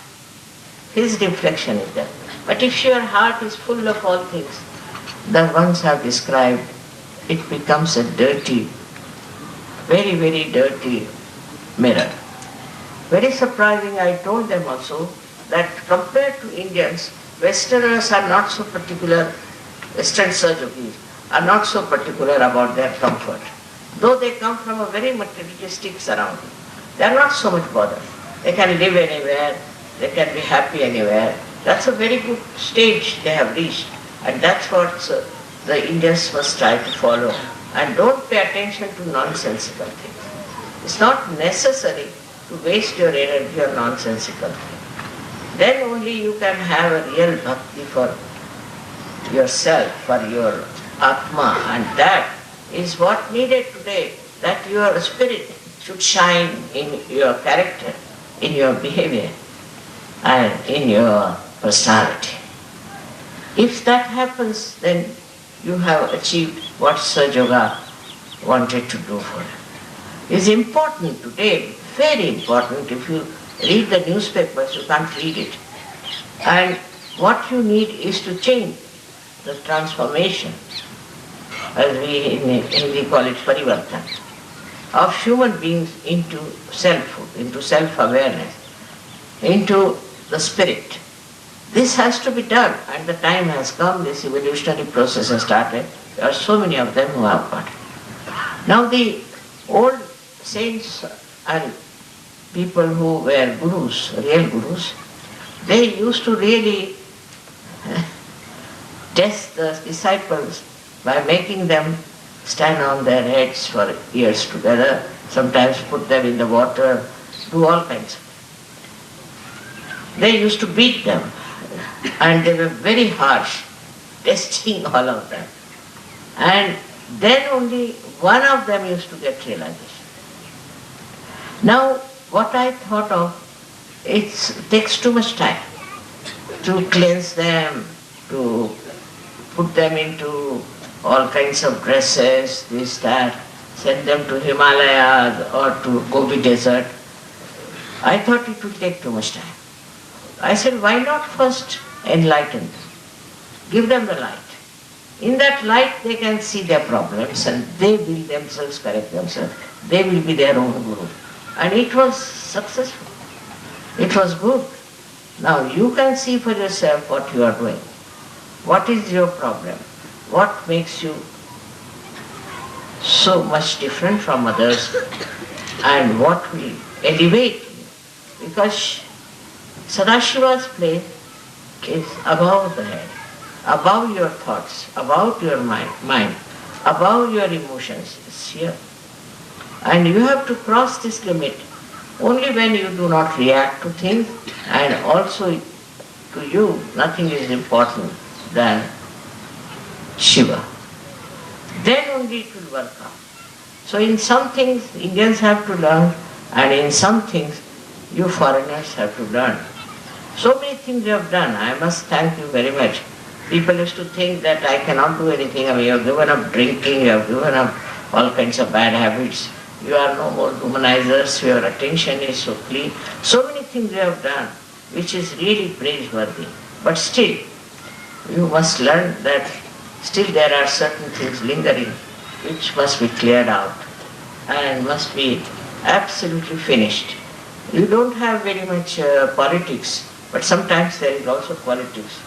his reflection is there. But if your heart is full of all things that ones have described, it becomes a dirty, very, very dirty mirror. Very surprising, I told them also that compared to Indians, Westerners are not so particular, Western Sahajogis are not so particular about their comfort. Though they come from a very materialistic surrounding, they are not so much bothered. They can live anywhere, they can be happy anywhere. That's a very good stage they have reached, and that's what the Indians must try to follow. And don't pay attention to nonsensical things. It's not necessary to waste your energy on nonsensical things. Then only you can have a real bhakti for yourself, for your Atma, and that is what needed today, that your spirit should shine in your character, in your behavior, and in your personality. If that happens, then you have achieved what Sahaja Yoga wanted to do for you. It's important today, very important. If you read the newspapers, you can't read it. And what you need is to change the transformation, as we in Hindi call it parivartan, of human beings into selfhood, into self-awareness, into the spirit. This has to be done, and the time has come. This evolutionary process has started. There are so many of them who have got it. Now the old saints and people who were gurus, real gurus, they used to really test the disciples by making them stand on their heads for years together, sometimes put them in the water, do all kinds. They used to beat them, and they were very harsh, testing all of them. And then only one of them used to get realization. Now, what I thought of, it takes too much time to cleanse them, to put them into all kinds of dresses, this, that, send them to Himalayas or to Gobi Desert. I thought it would take too much time. I said, why not first enlighten them? Give them the light. In that light they can see their problems and they will themselves correct themselves. They will be their own guru. And it was successful. It was good. Now you can see for yourself what you are doing. What is your problem? What makes you so much different from others, and what will elevate you? Because Sadashiva's place is above the head, above your thoughts, above your mind, above your emotions. It's here. And you have to cross this limit only when you do not react to things, and also to you nothing is important than Shiva. Then only it will work out. So in some things Indians have to learn, and in some things you foreigners have to learn. So many things you have done. I must thank you very much. People used to think that I cannot do anything. I mean, you have given up drinking, you have given up all kinds of bad habits. You are no more womanizers, your attention is so clean. So many things you have done, which is really praiseworthy. But still, you must learn that still there are certain things lingering which must be cleared out and must be absolutely finished. You don't have very much politics, but sometimes there is also politics.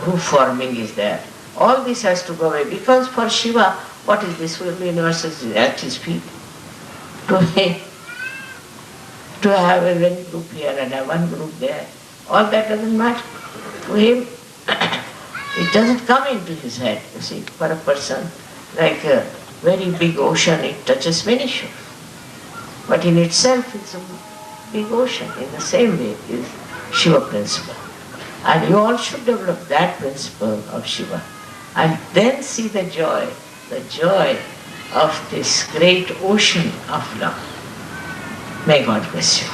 Group forming is there. All this has to go away, because for Shiva, what is this? The universe is at his feet. To have a one group here and have one group there, all that doesn't matter. To him, it doesn't come into his head. You see, for a person, like a very big ocean, it touches many shores. But in itself, it's a big ocean. In the same way is Shiva principle. And you all should develop that principle of Shiva. And then see the joy of this great ocean of love. May God bless you.